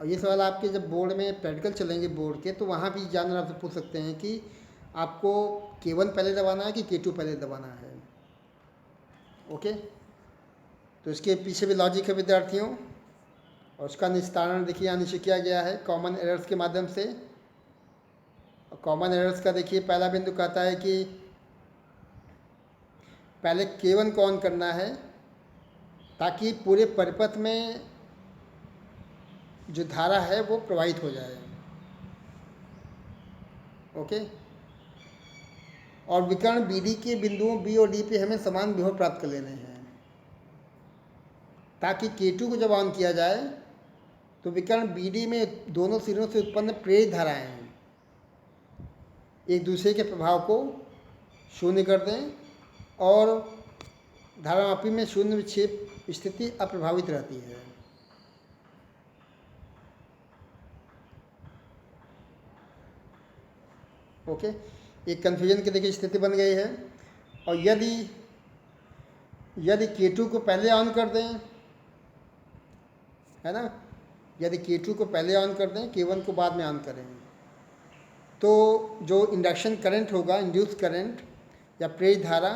और ये सवाल आपके जब बोर्ड में प्रैक्टिकल चलेंगे बोर्ड के, तो वहाँ भी जानवर आपसे पूछ सकते हैं कि आपको K1 पहले दबाना है कि K2 पहले दबाना है। ओके, तो इसके पीछे भी लॉजिक है विद्यार्थियों और उसका निस्तारण देखिए यहाँ नीचे किया गया है कॉमन एरर्स के माध्यम से। कॉमन एरर्स का देखिए पहला बिंदु कहता है कि पहले K1 को ऑन करना है ताकि पूरे परिपथ में जो धारा है वो प्रवाहित हो जाए। ओके, और विकर्ण बी डी के बिंदुओं बी और डी पे हमें समान विभव प्राप्त कर लेने हैं, ताकि K2 को जब ऑन किया जाए तो विकर्ण बी डी में दोनों सिरों से उत्पन्न प्रेरित धाराएं एक दूसरे के प्रभाव को शून्य कर दें और धारामापी में शून्य विक्षेप स्थिति अप्रभावित रहती है। ओके, एक कन्फ्यूजन की देखिए स्थिति बन गई है। और यदि K2 को पहले ऑन कर दें, है ना, यदि K2 को पहले ऑन कर दें, K1 को बाद में ऑन करें, तो जो इंडक्शन करंट होगा, इंड्यूस करंट या प्रेरित धारा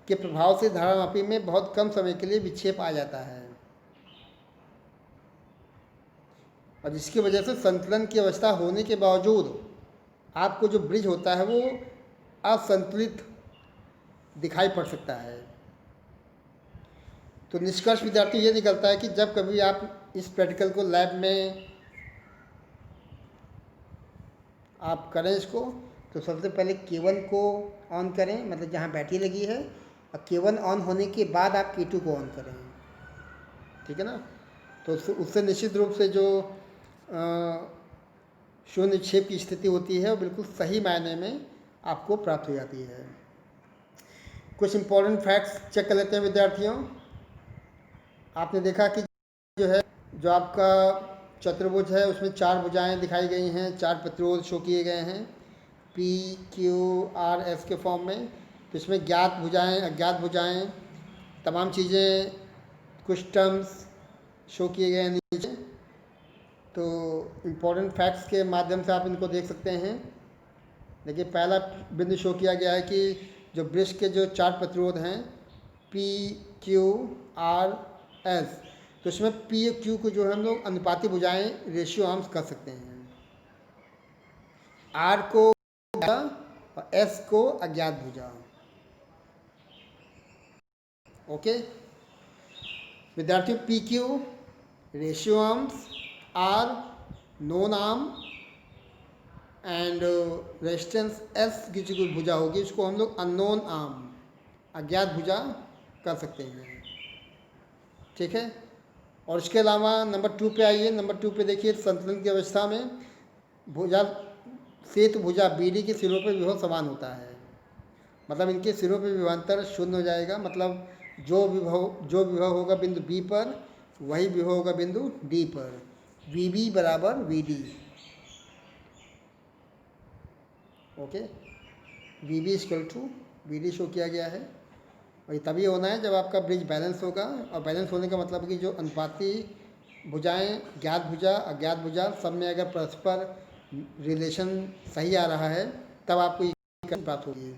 के प्रभाव से धारामापी में बहुत कम समय के लिए विक्षेप आ जाता है, और जिसकी वजह से संतुलन की अवस्था होने के बावजूद आपको जो ब्रिज होता है वो असंतुलित दिखाई पड़ सकता है। तो निष्कर्ष विद्यार्थी ये निकलता है कि जब कभी आप इस प्रैक्टिकल को लैब में आप करें इसको, तो सबसे पहले K1 को ऑन करें, मतलब जहाँ बैटरी लगी है, और K1 ऑन होने के बाद आप K2 को ऑन करें, ठीक है ना। तो उससे निश्चित रूप से जो शून्य विक्षेप की स्थिति होती है वो बिल्कुल सही मायने में आपको प्राप्त हो जाती है। कुछ इम्पोर्टेंट फैक्ट्स चेक कर लेते हैं विद्यार्थियों। आपने देखा कि जो आपका चतुर्भुज है उसमें 4 भुजाएं दिखाई गई हैं, 4 प्रतिरोध शो किए गए हैं P, Q, R, S के फॉर्म में। तो इसमें ज्ञात भुजाएं, अज्ञात भुजाएं, तमाम चीज़ें, कुछ टर्म्स शो किए गए हैं नीचे। तो इम्पोर्टेंट फैक्ट्स के माध्यम से आप इनको देख सकते हैं। देखिए, पहला बिंदु शो किया गया है कि जो ब्रिज के जो 4 प्रतिरोध हैं P, Q, R, S, तो इसमें P और Q को जो है हम लोग अनुपाती भुजाएं, रेशियो आर्म्स कर सकते हैं। R को और S को अज्ञात भुजा। ओके विद्यार्थियों, PQ ratio arms, R known arm and resistance S की जो कोई भुजा होगी उसको हम लोग अननोन आर्म, अज्ञात भुजा कर सकते हैं, ठीक है। और इसके अलावा नंबर 2 पे आइए। नंबर 2 पे देखिए, संतुलन की अवस्था में भुजा सेतु भुजा BD के सिरों पर विभव समान होता है, मतलब इनके सिरों पर विभवांतर शून्य हो जाएगा। मतलब जो विभव होगा बिंदु B पर वही विभव होगा बिंदु D पर। VB बराबर VD। Okay, VB equal to VD show किया गया है। और ये तभी होना है जब आपका ब्रिज बैलेंस होगा। और बैलेंस होने का मतलब कि जो अनुपाती भुजाएं, ज्ञात भुजा, अज्ञात भुजा, सब में अगर परस्पर रिलेशन सही आ रहा है तब आपको ये प्राप्त होगी।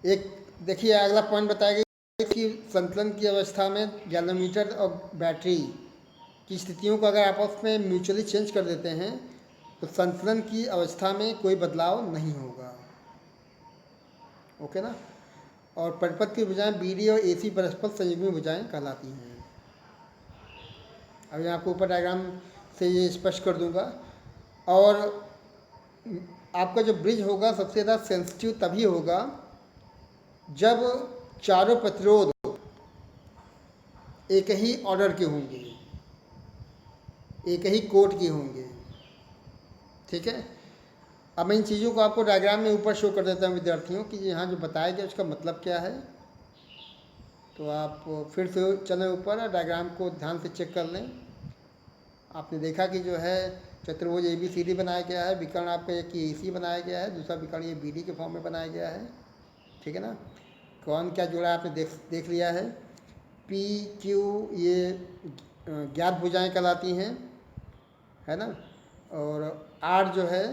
एक देखिए, अगला पॉइंट बताया गया कि संतुलन की अवस्था में गैल्वेनोमीटर और बैटरी की स्थितियों को अगर आपस में म्यूचुअली चेंज कर देते हैं तो संतुलन की अवस्था में कोई बदलाव नहीं होगा। ओके ना। और परिपथ की भुजाएं BD और AC परस्पर संयुग्मी भुजाएं कहलाती हैं। अभी मैं आपको ऊपर डायग्राम से ये स्पष्ट कर दूंगा। और आपका जो ब्रिज होगा सबसे ज़्यादा सेंसिटिव तभी होगा जब चारों प्रतिरोध एक ही ऑर्डर के होंगे, एक ही कोट के होंगे, ठीक है। अब मैं इन चीज़ों को आपको डायग्राम में ऊपर शो कर देता हूँ विद्यार्थियों कि यहाँ जो बताया गया उसका मतलब क्या है। तो आप फिर से चलें ऊपर और डायग्राम को ध्यान से चेक कर लें। आपने देखा कि जो है चतुर्भुज ABCD बनाया गया है, विकर्ण आपका एक AC बनाया गया है, दूसरा विकर्ण ये BD के फॉर्म में बनाया गया है, ठीक है ना। कौन क्या जोड़ा है आपने देख लिया है। P, Q ये ज्ञात भुजाएं कहलाती हैं, है ना। और R जो है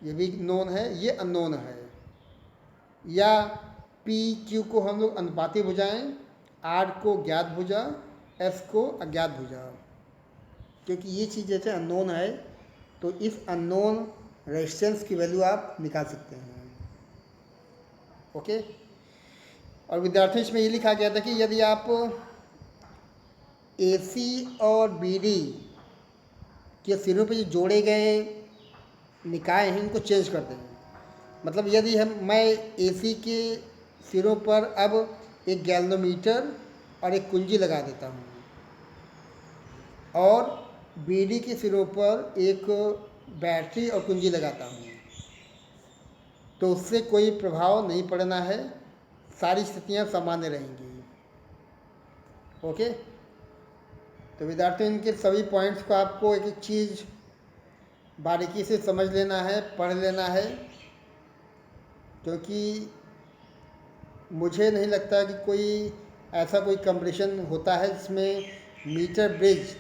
ये भी नोन है, ये अननोन है। या P, Q को हम लोग अनुपाती भुजाएं, R को ज्ञात भुजा, S को अज्ञात भुजा। क्योंकि ये चीज़ जैसे अननोन है तो इस अननोन रेजिस्टेंस की वैल्यू आप निकाल सकते हैं। ओके। और विद्यार्थियों इसमें ये लिखा गया था कि यदि आप AC और BD के सिरों पे जो जोड़े गए निकाय हैं इनको चेंज कर दें मतलब यदि मैं एसी के सिरों पर अब एक गैल्वेनोमीटर और एक कुंजी लगा देता हूँ और बीडी के सिरों पर एक बैटरी और कुंजी लगाता हूँ, तो उससे कोई प्रभाव नहीं पड़ना है, सारी स्थितियाँ सामान्य रहेंगी। ओके, तो विद्यार्थियों इनके सभी पॉइंट्स को आपको एक एक चीज़ बारीकी से समझ लेना है, पढ़ लेना है, क्योंकि मुझे नहीं लगता कि कोई ऐसा कोई कंपटीशन होता है जिसमें मीटर ब्रिज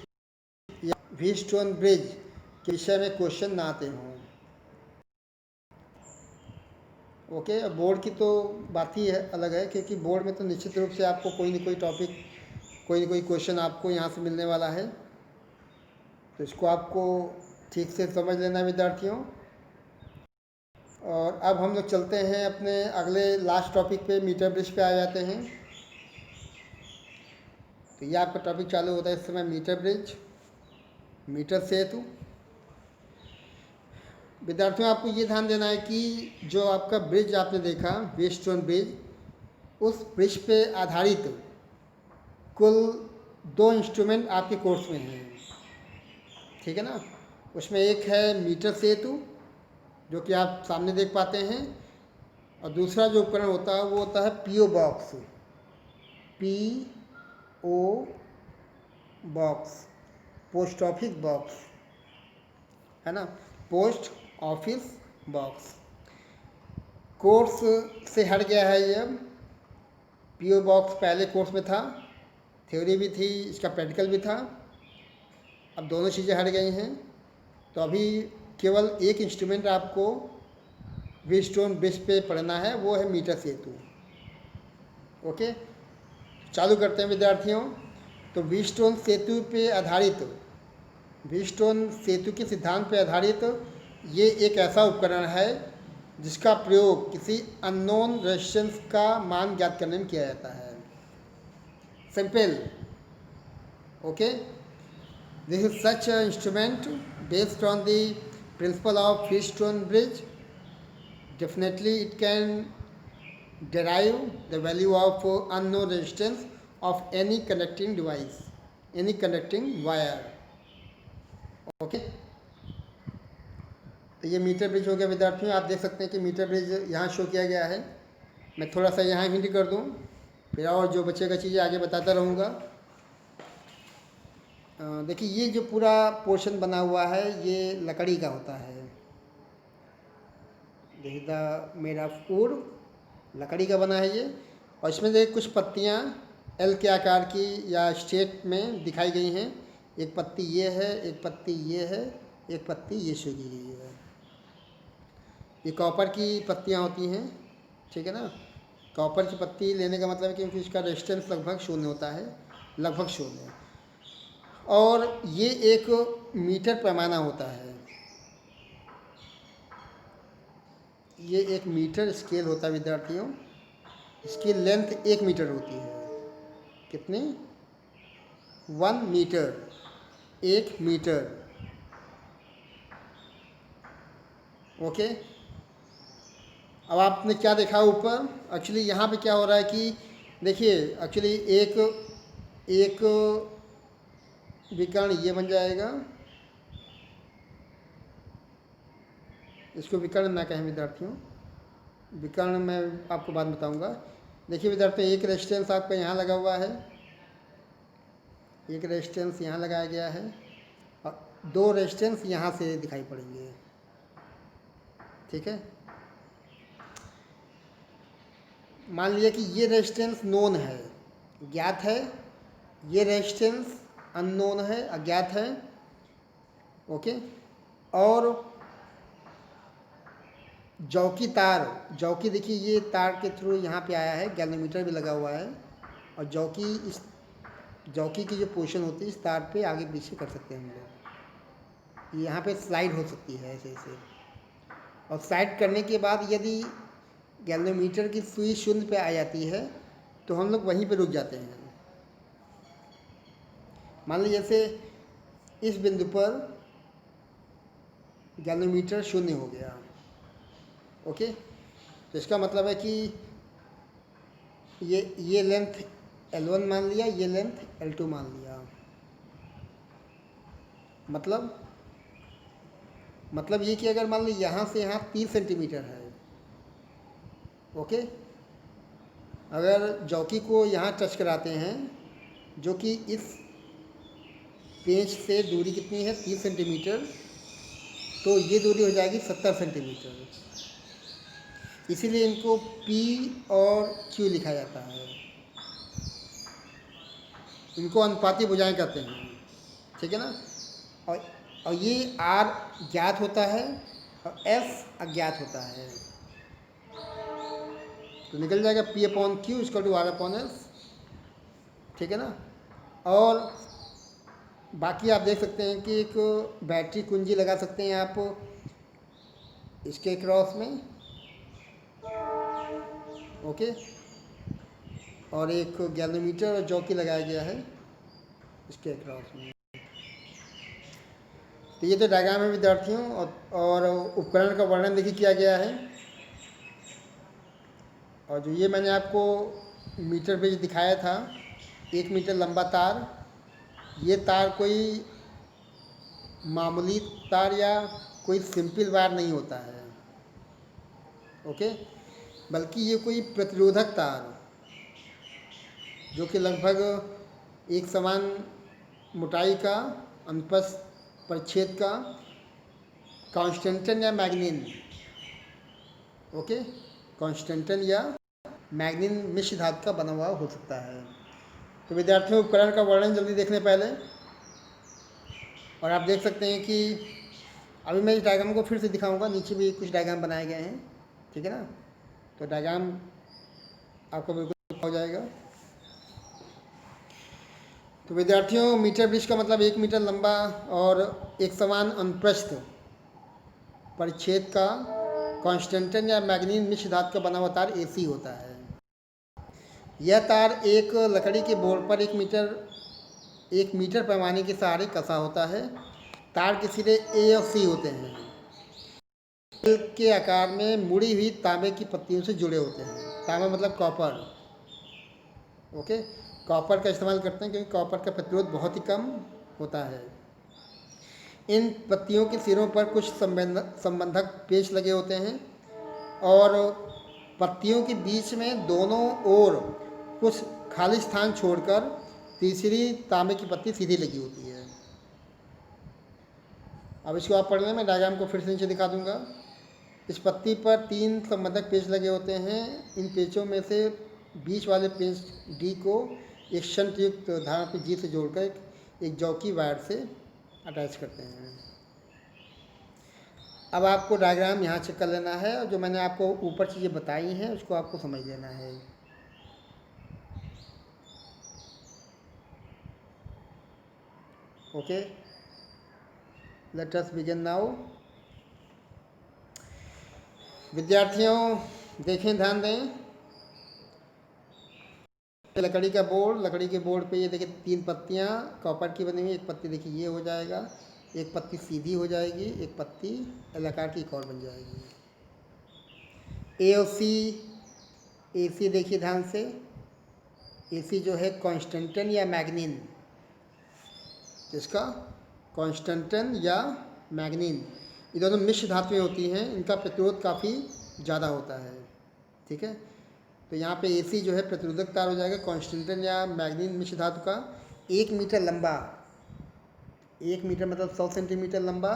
या व्हीटस्टोन ब्रिज के विषय में क्वेश्चन ना आते हों। ओके, अब बोर्ड की तो बात ही है अलग है, क्योंकि बोर्ड में तो निश्चित रूप से आपको कोई न कोई टॉपिक, कोई न कोई क्वेश्चन आपको यहाँ से मिलने वाला है, तो इसको आपको ठीक से समझ लेना है विद्यार्थियों। और अब हम लोग चलते हैं अपने अगले लास्ट टॉपिक पे, मीटर ब्रिज पे आ जाते हैं। तो ये आपका टॉपिक चालू होता है इस समय, मीटर ब्रिज, मीटर सेतु। विद्यार्थियों आपको ये ध्यान देना है कि जो आपका ब्रिज आपने देखा, व्हीटस्टोन ब्रिज, उस ब्रिज पे आधारित कुल 2 इंस्ट्रूमेंट आपके कोर्स में हैं, ठीक है ना। उसमें एक है मीटर सेतु, जो कि आप सामने देख पाते हैं, और दूसरा जो उपकरण होता है वो होता है PO box, PO box, post office box, है ना, पोस्ट ऑफिस बॉक्स। कोर्स से हट गया है ये। पीओ बॉक्स पहले कोर्स में था, थ्योरी भी थी, इसका प्रैक्टिकल भी था, अब दोनों चीज़ें हट गई हैं। तो अभी केवल एक इंस्ट्रूमेंट आपको व्हीटस्टोन ब्रिज पे पढ़ना है, वो है मीटर सेतु। ओके, चालू करते हैं विद्यार्थियों। तो व्हीटस्टोन सेतु पे आधारित, व्हीटस्टोन सेतु के सिद्धांत पे आधारित ये एक ऐसा उपकरण है जिसका प्रयोग किसी अननोन रेजिस्टेंस का मान ज्ञात करने में किया जाता है। Simple. Okay, this is such instrument based on the principle of Wheatstone bridge. Definitely it can derive the value of unknown resistance of any connecting device, any connecting wire. Okay, तो ये मीटर ब्रिज हो गया विद्यार्थियों। आप देख सकते हैं कि मीटर ब्रिज यहाँ शो किया गया है। मैं थोड़ा सा यहाँ हिंट कर दूँ, फिर और जो बचेगा चीज़ें आगे बताता रहूँगा। देखिए ये जो पूरा पोर्शन बना हुआ है ये लकड़ी का होता है। This the made of would, लकड़ी का बना है ये। और इसमें देखिए कुछ पत्तियाँ एल के आकार की या स्ट्रेट में दिखाई गई हैं। एक पत्ती ये है, एक पत्ती ये है, एक पत्ती ये शो की गई है। ये कॉपर की पत्तियाँ होती हैं, ठीक है ना। कॉपर की पत्ती लेने का मतलब है क्योंकि इसका रेजिस्टेंस लगभग शून्य होता है, लगभग शून्य। और ये एक मीटर पैमाना होता है, ये एक मीटर स्केल होता है विद्यार्थियों। इसकी लेंथ 1 मीटर होती है। कितनी? 1 मीटर, 1 मीटर। ओके, अब आपने क्या देखा ऊपर? एक्चुअली यहाँ पे क्या हो रहा है कि देखिए, एक्चुअली एक विकर्ण ये बन जाएगा, इसको विकर्ण ना कहें विद्यार्थियों, विकर्ण मैं आपको बाद में बताऊँगा। देखिए विद्यार्थियों, एक रेजिस्टेंस आपका यहाँ लगा हुआ है, एक रेजिस्टेंस यहाँ लगाया गया है, और 2 रेजिस्टेंस यहाँ से दिखाई पड़ेंगे, ठीक है। मान लिया कि ये रेजिस्टेंस नोन है, ज्ञात है, ये रेजिस्टेंस अननोन है, अज्ञात है। ओके, और जौकी तार, जौकी देखिए ये तार के थ्रू यहाँ पे आया है, गैल्वेनोमीटर भी लगा हुआ है, और जौकी, इस जौकी की जो पोजीशन होती है इस तार पे आगे पीछे कर सकते हैं हम लोग। ये यहाँ पे स्लाइड हो सकती है ऐसे ऐसे, और स्लाइड करने के बाद यदि गैल्वेनोमीटर की सुई शून्य पे आ जाती है तो हम लोग वहीं पे रुक जाते हैं। मान लीजिए जैसे इस बिंदु पर गैल्वेनोमीटर शून्य हो गया। ओके, तो इसका मतलब है कि ये लेंथ L1 मान लिया, ये लेंथ L2 मान लिया। मतलब ये कि अगर मान ली यहाँ से यहाँ 30 सेंटीमीटर है, ओके, अगर जॉकी को यहाँ टच कराते हैं, जो कि इस पेंच से दूरी कितनी है 30 सेंटीमीटर, तो ये दूरी हो जाएगी 70 सेंटीमीटर। इसीलिए इनको P और Q लिखा जाता है। इनको अनुपाती भुजाएं कहते हैं, ठीक है ना। और ये R ज्ञात होता है और S अज्ञात होता है, तो निकल जाएगा P/Q = R/S, ठीक है ना। और बाकी आप देख सकते हैं कि एक बैटरी कुंजी लगा सकते हैं आप इसके क्रॉस में, ओके, और एक गैल्वेनोमीटर और जॉकी लगाया गया है इसके क्रॉस में। तो ये तो डायग्राम है विद्यार्थियों, और उपकरण का वर्णन देखिए किया गया है। और जो ये मैंने आपको मीटर ब्रिज दिखाया था, 1 मीटर लंबा तार, ये तार कोई मामूली तार या कोई सिंपल वायर नहीं होता है, ओके, बल्कि ये कोई प्रतिरोधक तार जो कि लगभग एक समान मोटाई का, अनुप्रस्थ परिच्छेद का, कांस्टेंटन या मैग्नीन, ओके, कांस्टेंटन या मैग्नीन मिश्र धातु का बना हुआ हो सकता है। तो विद्यार्थियों, उपकरण का वर्णन जल्दी देखने पहले, और आप देख सकते हैं कि अभी मैं इस डायग्राम को फिर से दिखाऊंगा, नीचे भी कुछ डायग्राम बनाए गए हैं, ठीक है ना। तो डायग्राम आपको बिल्कुल हो जाएगा। तो विद्यार्थियों, मीटर ब्रिज का मतलब 1 मीटर लंबा और एक समान अनुप्रस्थ परिच्छेद का कांस्टेंटन या मैग्नीन मिश्र धातु का बना हुआ तार AC होता है। यह तार एक लकड़ी के बोर्ड पर 1 मीटर पैमाने के सहारे कसा होता है। तार के सिरे A और C होते हैं, के आकार में मुड़ी हुई तांबे की पत्तियों से जुड़े होते हैं। तांबा मतलब कॉपर, ओके, कॉपर का इस्तेमाल करते हैं क्योंकि कॉपर का प्रतिरोध बहुत ही कम होता है। इन पत्तियों के सिरों पर कुछ संबंधक पेच लगे होते हैं और पत्तियों के बीच में दोनों ओर कुछ खाली स्थान छोड़कर तीसरी तांबे की पत्ती सीधी लगी होती है। अब इसको आप पढ़ लें, मैं डायग्राम को फिर से नीचे दिखा दूंगा। इस पत्ती पर 3 संबंधक पेच लगे होते हैं। इन पेचों में से बीच वाले पेच D को एक शंटयुक्त धारा पे G से जोड़कर एक जॉकी वायर से अटैच करते हैं। अब आपको डायग्राम यहाँ चेक कर लेना है और जो मैंने आपको ऊपर चीज़ें बताई हैं उसको आपको समझ लेना है। Okay, let us begin now. विद्यार्थियों देखें, ध्यान दें, लकड़ी के बोर्ड पे ये देखिए 3 पत्तियाँ कॉपर की बनी हुई। एक पत्ती देखिए ये हो जाएगा, एक पत्ती सीधी हो जाएगी, एक पत्ती एल आकार की एक और बन जाएगी। A और C, AC देखिए ध्यान से, AC जो है कांस्टेंटन या मैग्नीन, इसका कांस्टेंटन या मैग्नीन, ये दोनों मिश्र धातुएं होती हैं, इनका प्रतिरोध काफ़ी ज़्यादा होता है, ठीक है। तो यहाँ पे AC जो है प्रतिरोधक तार हो जाएगा, कांस्टेंटन या मैग्नीन मिश्र धातु का 1 मीटर लंबा, 1 मीटर मतलब 100 सेंटीमीटर लंबा,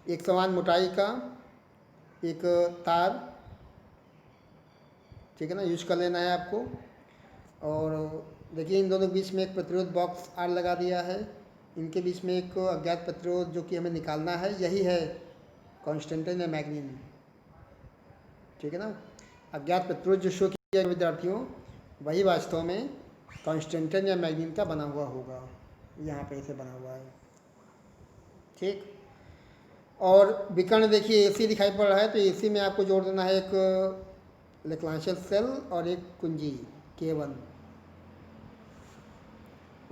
एक समान मोटाई का एक तार, ठीक है ना, यूज कर लेना है आपको। और देखिए इन दोनों के बीच में एक प्रतिरोध बॉक्स R लगा दिया है। इनके बीच में एक अज्ञात प्रतिरोध जो कि हमें निकालना है, यही है कांस्टेंटन या मैग्नीन, ठीक है ना। अज्ञात प्रतिरोध जो शो किया विद्यार्थियों, वही वास्तव में कांस्टेंटन या मैग्नीन का बना हुआ होगा। यहाँ पे ऐसे बना हुआ है, ठीक। और विकर्ण देखिए AC दिखाई पड़ रहा है, तो AC में आपको जोड़ देना है एक लैग्रांजियन सेल और एक कुंजी K1,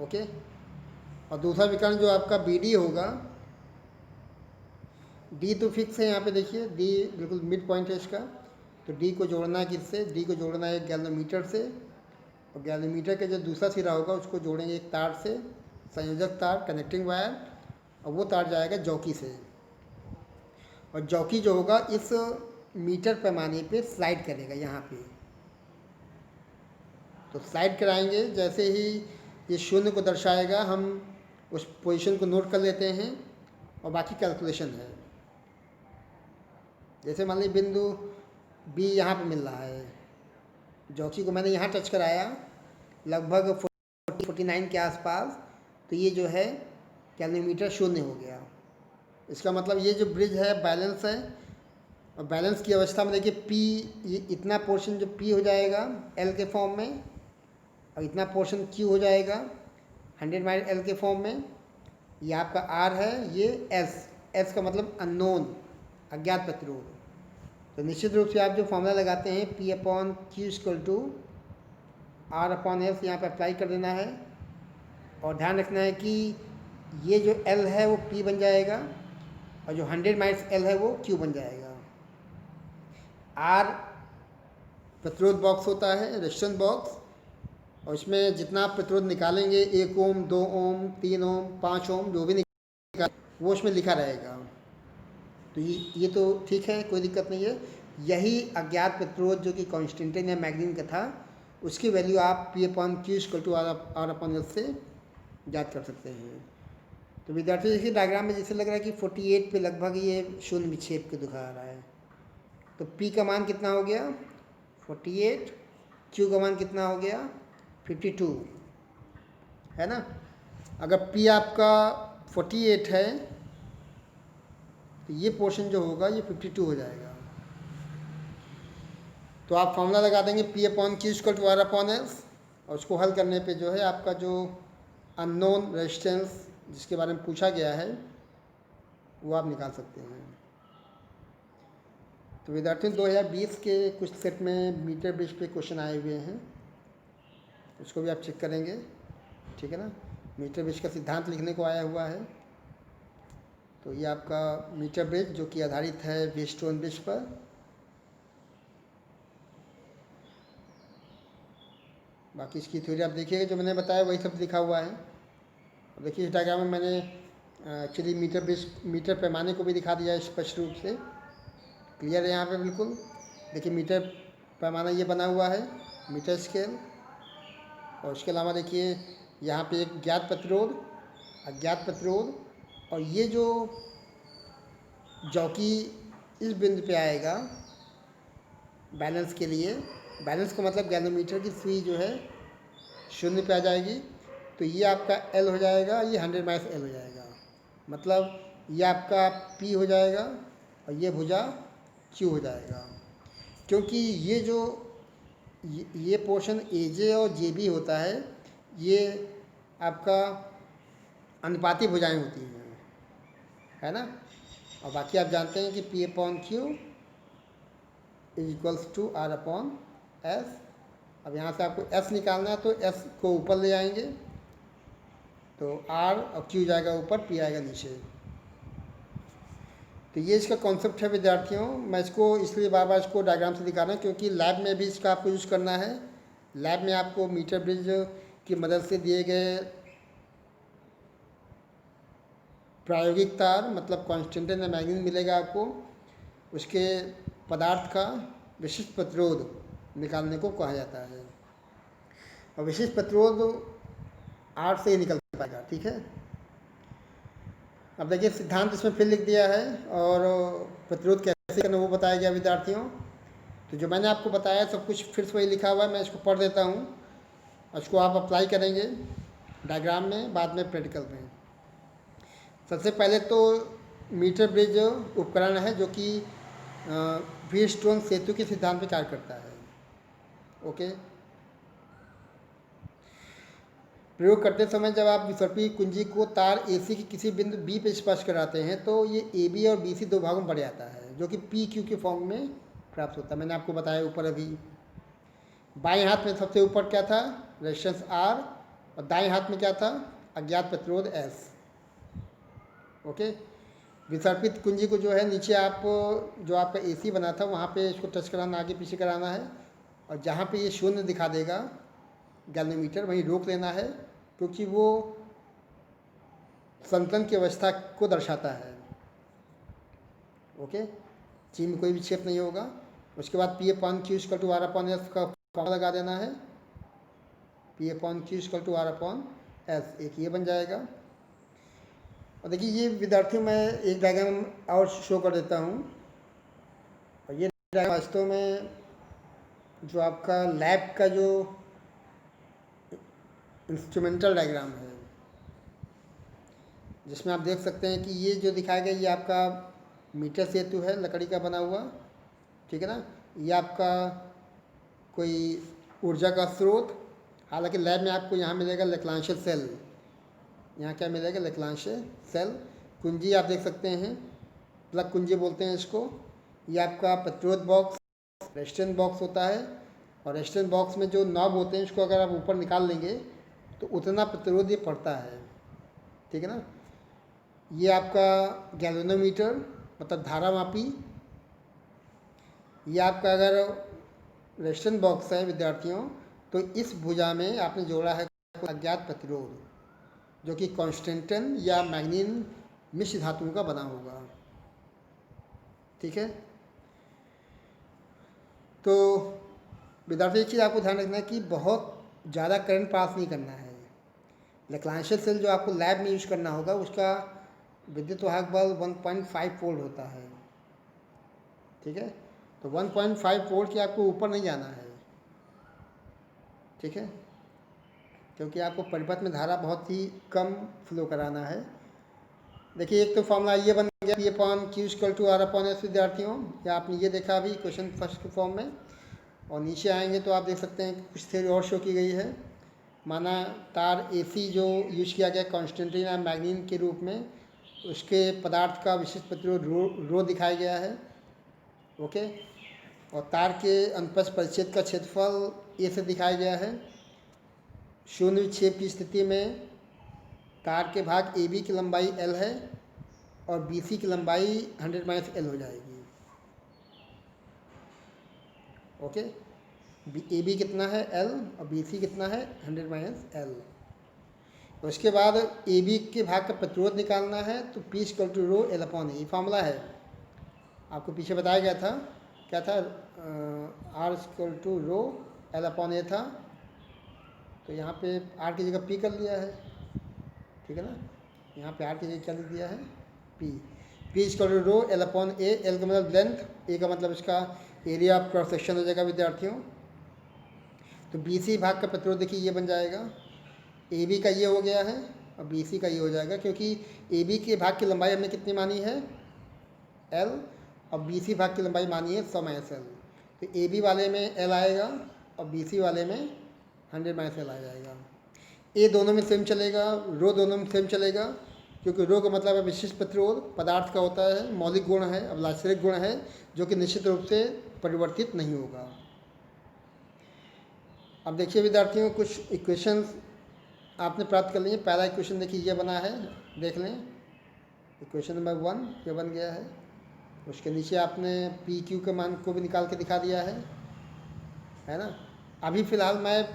ओके। और दूसरा विकर्ण जो आपका BD होगा, D तो फिक्स है यहाँ पे देखिए, D बिल्कुल मिड पॉइंट है इसका, तो डी को जोड़ना है किससे, डी को जोड़ना है एक गैल्वेनोमीटर से, और गैल्वेनोमीटर के जो दूसरा सिरा होगा उसको जोड़ेंगे एक तार से, संयोजक तार, कनेक्टिंग वायर, और वो तार जाएगा जॉकी से, और जॉकी जो होगा इस मीटर पैमाने पे स्लाइड करेगा यहाँ पे। तो स्लाइड कराएंगे, जैसे ही ये शून्य को दर्शाएगा हम उस पोजीशन को नोट कर लेते हैं और बाकी कैलकुलेशन है। जैसे मान लीजिए बिंदु बी यहाँ पे मिल रहा है, जॉकी को मैंने यहाँ टच कराया लगभग 49 के आसपास, तो ये जो है कैलोमीटर शून्य हो गया। इसका मतलब ये जो ब्रिज है बैलेंस है, और बैलेंस की अवस्था में देखिए पी, ये इतना पोर्शन जो पी हो जाएगा एल के फॉर्म में, और इतना पोर्शन क्यू हो जाएगा 100 माइल एल के फॉर्म में, ये आपका आर है, ये एस, एस का मतलब अननोन, अज्ञात प्रतिरोध। तो निश्चित रूप से आप जो फॉर्मूला लगाते हैं p upon q equal to r upon s, यहाँ पर अप्लाई कर देना है, और ध्यान रखना है कि ये जो एल है वो पी बन जाएगा, और जो 100 माइल्स एल है वो क्यू बन जाएगा। आर प्रतिरोध बॉक्स होता है, रेजिस्टेंस बॉक्स, और इसमें जितना आप प्रतिरोध निकालेंगे 1 ओम, 2 ओम, 3 ओम, 5 ओम, जो भी निकाल वो उसमें लिखा रहेगा। तो ये तो ठीक है, कोई दिक्कत नहीं है। यही अज्ञात प्रतिरोध जो कि कॉन्स्टेंटाइन या मैग्नीन का था, उसकी वैल्यू आप p upon q equal to r upon l से ज्ञात कर सकते हैं। तो विद्यार्थी देखिए डायग्राम में जैसे लग रहा है कि 48 पे लगभग ये शून्य विक्षेप के दिखा रहा है। तो P का मान कितना हो गया 48, Q का मान कितना हो गया 52, है ना। अगर P आपका 48 है तो ये पोर्शन जो होगा ये 52 हो जाएगा। तो आप फॉर्मूला लगा देंगे P upon q equal to r upon s, और उसको हल करने पे जो है आपका जो अननोन रेजिस्टेंस जिसके बारे में पूछा गया है वो आप निकाल सकते हैं। तो विद्यार्थियों 2020 के कुछ सेट में मीटर ब्रिज पे क्वेश्चन आए हुए हैं, उसको भी आप चेक करेंगे, ठीक है ना। मीटर ब्रिज का सिद्धांत लिखने को आया हुआ है। तो ये आपका मीटर ब्रिज जो कि आधारित है व्हीटस्टोन ब्रिज पर। बाकी इसकी थ्योरी आप देखिएगा, जो मैंने बताया वही सब लिखा हुआ है। अब देखिए इस डायग्राम में मैंने एक्चुअली मीटर ब्रिज, मीटर पैमाने को भी दिखा दिया है स्पष्ट रूप से, क्लियर है यहाँ पे बिल्कुल। देखिए मीटर पैमाना ये बना हुआ है, मीटर स्केल, और उसके अलावा देखिए यहाँ पे एक ज्ञात प्रतिरोध, अज्ञात प्रतिरोध, और ये जो जॉकी इस बिंदु पे आएगा बैलेंस के लिए, बैलेंस का मतलब गैल्वेनोमीटर की सुई जो है शून्य पे आ जाएगी, तो ये आपका एल हो जाएगा, ये 100 माइल्स एल हो जाएगा, मतलब ये आपका पी हो जाएगा और ये भुजा क्यू हो जाएगा। क्योंकि ये जो ये पोर्शन ए जे और जे बी होता है, ये आपका अनुपाती भुजाएं होती हैं, है ना। और बाकी आप जानते हैं कि p upon q is equals to r upon s. अब यहाँ से आपको एस निकालना है, तो एस को ऊपर ले आएंगे, तो आर और क्यू जाएगा ऊपर, पी आएगा नीचे। तो ये इसका कॉन्सेप्ट है विद्यार्थियों। मैं इसको इसलिए बार बार इसको डायग्राम से दिखा रहा हूँ क्योंकि लैब में भी इसका आपको यूज़ करना है। लैब में आपको मीटर ब्रिज की मदद से दिए गए प्रायोगिक तार, मतलब कॉन्स्टेंटाइन या मैग्नीन मिलेगा आपको, उसके पदार्थ का विशिष्ट प्रतिरोध निकालने को कहा जाता है, और विशिष्ट प्रतिरोध आर से ही निकल पाएगा, ठीक है। अब देखिए सिद्धांत इसमें फिर लिख दिया है, और प्रतिरोध कैसे करना वो बताया गया विद्यार्थियों। तो जो मैंने आपको बताया सब कुछ फिर से वही लिखा हुआ है, मैं इसको पढ़ देता हूँ, उसको आप अप्लाई करेंगे डायग्राम में, बाद में प्रैक्टिकल में। सबसे पहले तो मीटर ब्रिज उपकरण है जो कि व्हीटस्टोन सेतु के सिद्धांत पर कार्य करता है, ओके। प्रयोग करते समय जब आप विसर्पी कुंजी को तार AC की किसी बिंदु B पे स्पर्श कराते हैं तो ये AB और BC दो भागों में बढ़ जाता है, जो कि PQ के फॉर्म में प्राप्त होता है। मैंने आपको बताया ऊपर अभी। बाएं हाथ में सबसे ऊपर क्या था, रेजिस्टेंस R, और दाएं हाथ में क्या था, अज्ञात प्रतिरोध S, ओके। विसर्पित कुंजी को जो है नीचे आप जो आपका एसी बना था वहाँ पे इसको टच कराना, आगे पीछे कराना है, और जहाँ पे ये शून्य दिखा देगा गैल्वेनोमीटर वहीं रोक लेना है, क्योंकि वो संतुलन की अवस्था को दर्शाता है। ओके, ची में कोई विक्षेप नहीं होगा। उसके बाद p upon q equal to r upon s का फॉर्मूला लगा देना है, p upon q equal to r upon s, एक ये बन जाएगा। और देखिए ये विद्यार्थियों मैं एक डायग्राम और शो कर देता हूँ, और ये डायग्राम वास्तव में जो आपका लैब का जो इंस्ट्रूमेंटल डायग्राम है, जिसमें आप देख सकते हैं कि ये जो दिखाया गया ये आपका मीटर सेतु है लकड़ी का बना हुआ, ठीक है ना। ये आपका कोई ऊर्जा का स्रोत, हालांकि लैब में आपको यहाँ मिलेगा लेक्लांशे सेल, यहाँ क्या मिलेगा लेक्लांशे सेल। कुंजी आप देख सकते हैं, प्लग कुंजी बोलते हैं इसको। ये आपका प्रतिरोध बॉक्स, रेजिस्टेंस बॉक्स होता है, और रेजिस्टेंस बॉक्स में जो नॉब होते हैं इसको अगर आप ऊपर निकाल लेंगे तो उतना प्रतिरोध ये पड़ता है, ठीक है ना। ये आपका गैल्वेनोमीटर मतलब धारा मापी। ये आपका अगर रेजिस्टेंस बॉक्स है विद्यार्थियों, तो इस भुजा में आपने जोड़ा है अज्ञात प्रतिरोध, जो कि कॉन्स्टेंटन या मैग्नीन मिश्र धातुओं का बना होगा, ठीक है। तो विद्यार्थी एक चीज़ आपको ध्यान रखना है कि बहुत ज़्यादा करंट पास नहीं करना है। लेक्लांशे सेल जो आपको लैब में यूज करना होगा उसका विद्युत वाहक बल 1.5 वोल्ट होता है, ठीक है। तो 1.5 वोल्ट के आपको ऊपर नहीं जाना है, ठीक है, क्योंकि आपको परिपथ में धारा बहुत ही कम फ्लो कराना है। देखिए एक तो फॉर्मूला ये बन गया p upon q equal to r upon s विद्यार्थियों, या आपने ये देखा अभी क्वेश्चन फर्स्ट के फॉर्म में। और नीचे आएंगे तो आप देख सकते हैं कि कुछ थ्योरी और शो की गई है। माना तार एसी जो यूज किया गया कॉन्स्टेंटिन या मैग्नीन के रूप में, उसके पदार्थ का विशिष्ट प्रतिरोध रो दिखाया गया है, ओके। और तार के अनुप्रस्थ परिच्छेद का क्षेत्रफल ए से दिखाया गया है। शून्य विक्षेप की स्थिति में तार के भाग ए बी की लंबाई एल है और बी सी की लंबाई 100 - एल हो जाएगी, ओके। ए बी कितना है एल और बी सी कितना है 100 - एल। उसके बाद ए बी के भाग का प्रतिरोध निकालना है, तो P equal to rho L upon A formula है, आपको पीछे बताया गया था, क्या था, R equal to rho L upon A था। तो यहाँ पे आर की जगह पी कर लिया है, ठीक है ना। यहाँ पे आर की जगह क्या लिख दिया है p. P equal to rho L upon a, l का मतलब लेंथ, ए का मतलब इसका एरिया ऑफ क्रॉस सेक्शन हो जाएगा विद्यार्थियों। तो बी सी भाग का प्रतिरोध देखिए ये बन जाएगा, ए बी का ये हो गया है और बी सी का ये हो जाएगा, क्योंकि ए बी के भाग की लंबाई हमने कितनी मानी है एल, और बी सी भाग की लंबाई मानी है 100 - एल। तो ए बी वाले में एल आएगा और बी सी वाले में 100 - एल आ जाएगा। ए दोनों में सेम चलेगा, रो दोनों में सेम चलेगा, क्योंकि रो का मतलब है विशिष्ट प्रतिरोध, पदार्थ का होता है, मौलिक गुण है, अभिलाषिक गुण है, जो कि निश्चित रूप से परिवर्तित नहीं होगा। अब देखिए विद्यार्थियों कुछ इक्वेशंस आपने प्राप्त कर लिए। पहला इक्वेशन देखिए ये बना है, देख लें, इक्वेशन नंबर 1 ये बन गया है। उसके नीचे आपने पी क्यू के मान को भी निकाल के दिखा दिया है ना। अभी फ़िलहाल मैं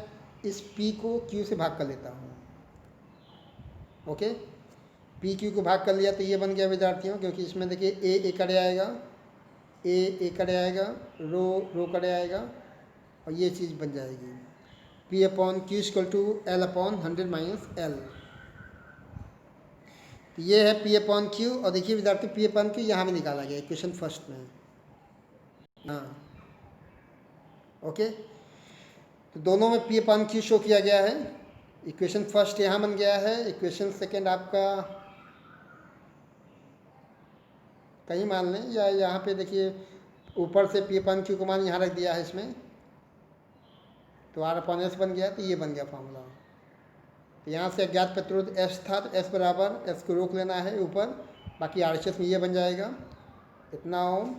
इस पी को क्यू से भाग कर लेता हूँ, ओके। पी क्यू को भाग कर लिया तो ये बन गया विद्यार्थियों, क्योंकि इसमें देखिए ए एकड़े आएगा, ए एकड़े आएगा, रो कड़े आएगा, और ये चीज़ बन जाएगी p upon q equal to l upon 100 - l. तो ये है पी अपॉन क्यू, और देखिए विद्यार्थी पी अपॉन क्यू यहाँ भी निकाला गया इक्वेशन फर्स्ट में, हाँ, ओके। तो दोनों में पी अपॉन क्यू शो किया गया है। इक्वेशन फर्स्ट यहाँ बन गया है, इक्वेशन सेकेंड आपका कहीं मान लें, या यहाँ पे देखिए ऊपर से पी अपॉन क्यू को मान यहाँ रख दिया है इसमें, तो आर अपॉन एस बन गया, तो ये बन गया फॉर्मूला। तो यहाँ से अज्ञात प्रतिरोध एस था, तो एस बराबर एस को रोक लेना है ऊपर, बाकी आर एच एस में ये बन जाएगा इतना ओम,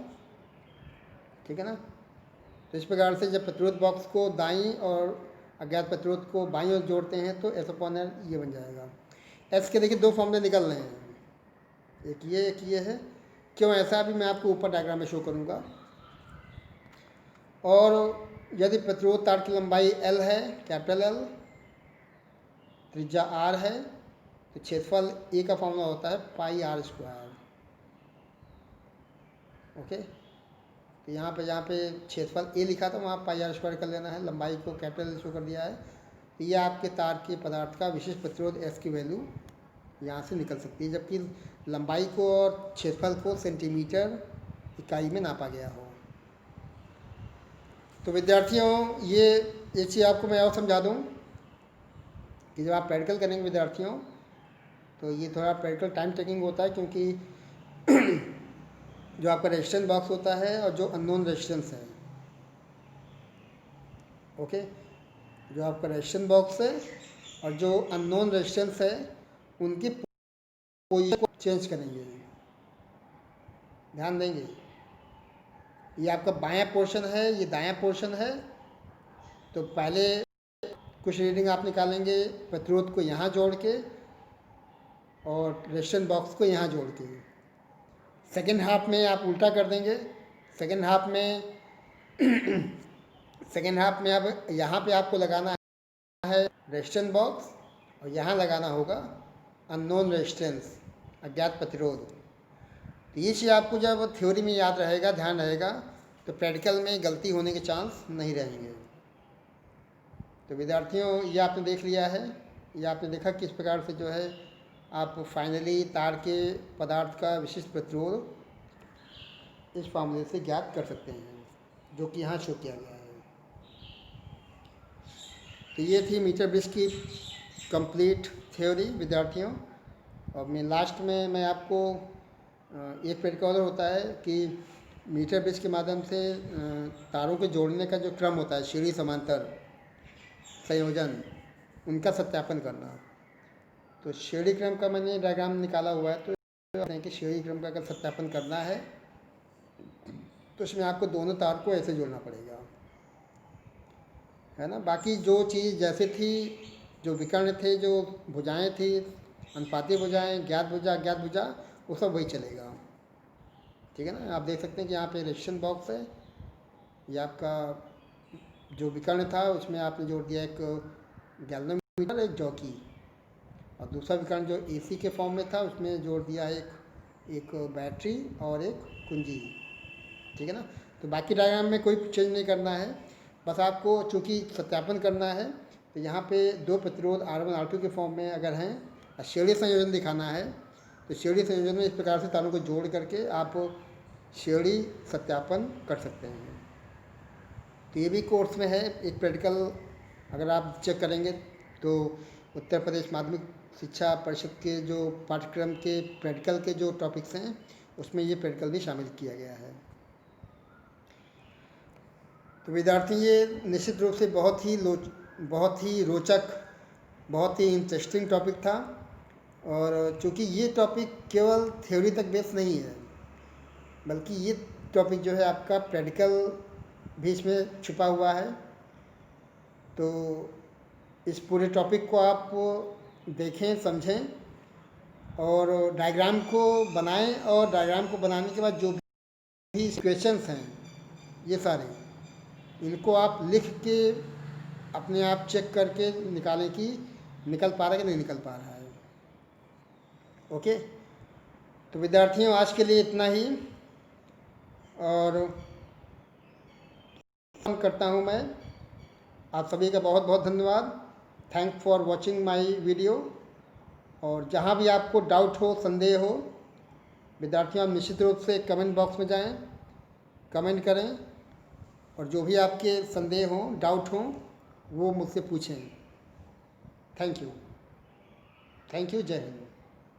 ठीक है ना। तो इस प्रकार से जब प्रतिरोध बॉक्स को दाईं और अज्ञात प्रतिरोध को बाईं ओर जोड़ते हैं तो एस अपॉन एल ये बन जाएगा। एस के देखिए दो फॉर्मूले निकल रहे हैं, एक ये है। क्यों ऐसा, अभी मैं आपको ऊपर डायग्राम में शो करूँगा। और यदि प्रतिरोध तार की लंबाई L है, कैपिटल L, त्रिज्या R है, तो क्षेत्रफल A का फॉर्मूला होता है पाई R स्क्वायर। ओके, तो यहाँ पे जहाँ पे क्षेत्रफल A लिखा था वहाँ पाई R स्क्वायर कर लेना है, लंबाई को कैपिटल शो कर दिया है। तो ये आपके तार के पदार्थ का विशिष्ट प्रतिरोध S की वैल्यू यहाँ से निकल सकती है, जबकि लंबाई को और क्षेत्रफल को सेंटीमीटर इकाई में नापा गया हो। तो विद्यार्थियों, ये एक चीज़ आपको मैं और समझा दूँ कि जब आप प्रैक्टिकल करेंगे विद्यार्थियों, तो ये थोड़ा प्रैक्टिकल टाइम टेकिंग होता है, क्योंकि जो आपका रेजिस्टेंस बॉक्स होता है और जो अननोन रेजिस्टेंस है, ओके, जो आपका रेजिस्टेंस बॉक्स है और जो अननोन रेजिस्टेंस है, उनकी पोजीशन को चेंज करेंगे। ध्यान देंगे, ये आपका बायां पोर्शन है, ये दायां पोर्शन है। तो पहले कुछ रीडिंग आप निकालेंगे प्रतिरोध को यहाँ जोड़ के और रेजिस्टेंस बॉक्स को यहाँ जोड़ के। सेकेंड हाफ में आप उल्टा कर देंगे। सेकेंड हाफ में अब यहाँ पे आपको लगाना है रेजिस्टेंस बॉक्स और यहाँ लगाना होगा अननोन रेजिस्टेंस, अज्ञात प्रतिरोध। तो ये चीज़ आपको जब थ्योरी में याद रहेगा, ध्यान रहेगा, तो प्रैक्टिकल में गलती होने के चांस नहीं रहेंगे। तो विद्यार्थियों, ये आपने देख लिया है, ये आपने देखा किस प्रकार से जो है आप फाइनली तार के पदार्थ का विशिष्ट प्रतिरोध इस फार्मूले से ज्ञात कर सकते हैं, जो कि यहाँ शो किया गया है। तो ये थी मीटर ब्रिज की कंप्लीट थ्योरी विद्यार्थियों। और मैं लास्ट में मैं आपको एक प्रैक्टिकल और होता है कि मीटर ब्रिज के माध्यम से तारों के जोड़ने का जो क्रम होता है, श्रेणी समांतर संयोजन, उनका सत्यापन करना। तो श्रेणी क्रम का मैंने डायग्राम निकाला हुआ है। तो कि श्रेणी क्रम का अगर सत्यापन करना है तो इसमें आपको दोनों तार को ऐसे जोड़ना पड़ेगा, है ना। बाकी जो चीज़ जैसे थी, जो विकर्ण थे, जो भुजाएं थी, अनुपाती भुजाएं, ज्ञात भुजा, अज्ञात भुजा, वो सब वही चलेगा। ठीक है ना। आप देख सकते हैं कि यहाँ पे रेजिस्टेंस बॉक्स है, ये आपका जो विकर्ण था उसमें आपने जोड़ दिया एक गैल्वेनोमीटर, एक जॉकी, और दूसरा विकर्ण जो AC के फॉर्म में था उसमें जोड़ दिया एक बैटरी और एक कुंजी। ठीक है ना। तो बाकी डायग्राम में कोई चेंज नहीं करना है, बस आपको चूँकि सत्यापन करना है तो यहाँ पे दो प्रतिरोध R1 R2 के फॉर्म में अगर हैं, श्रेणी संयोजन दिखाना है, तो श्रेणी संयोजन में इस प्रकार से तारों को जोड़ करके आप श्रेणी सत्यापन कर सकते हैं। तो ये भी कोर्स में है, एक प्रैक्टिकल अगर आप चेक करेंगे तो उत्तर प्रदेश माध्यमिक शिक्षा परिषद के जो पाठ्यक्रम के प्रैक्टिकल के जो टॉपिक्स हैं उसमें ये प्रैक्टिकल भी शामिल किया गया है। तो विद्यार्थी, ये निश्चित रूप से बहुत ही रोचक, बहुत ही इंटरेस्टिंग टॉपिक था। और चूँकि ये टॉपिक केवल थ्योरी तक बेस नहीं है, बल्कि ये टॉपिक जो है आपका प्रैक्टिकल भी इसमें छुपा हुआ है। तो इस पूरे टॉपिक को आप देखें, समझें और डायग्राम को बनाएं, और डायग्राम को बनाने के बाद जो भी इक्वेशंस हैं ये सारे, इनको आप लिख के अपने आप चेक करके निकालें कि निकल पा रहा है कि नहीं निकल पा रहा है। ओके, तो विद्यार्थियों, आज के लिए इतना ही, और करता हूँ मैं आप सभी का बहुत बहुत धन्यवाद। Thanks for watching my video. और जहाँ भी आपको डाउट हो, संदेह हो, विद्यार्थियों, आप निश्चित रूप से कमेंट बॉक्स में जाएं, कमेंट करें, और जो भी आपके संदेह हों, डाउट हों, वो मुझसे पूछें। थैंक यू, जय हिंद।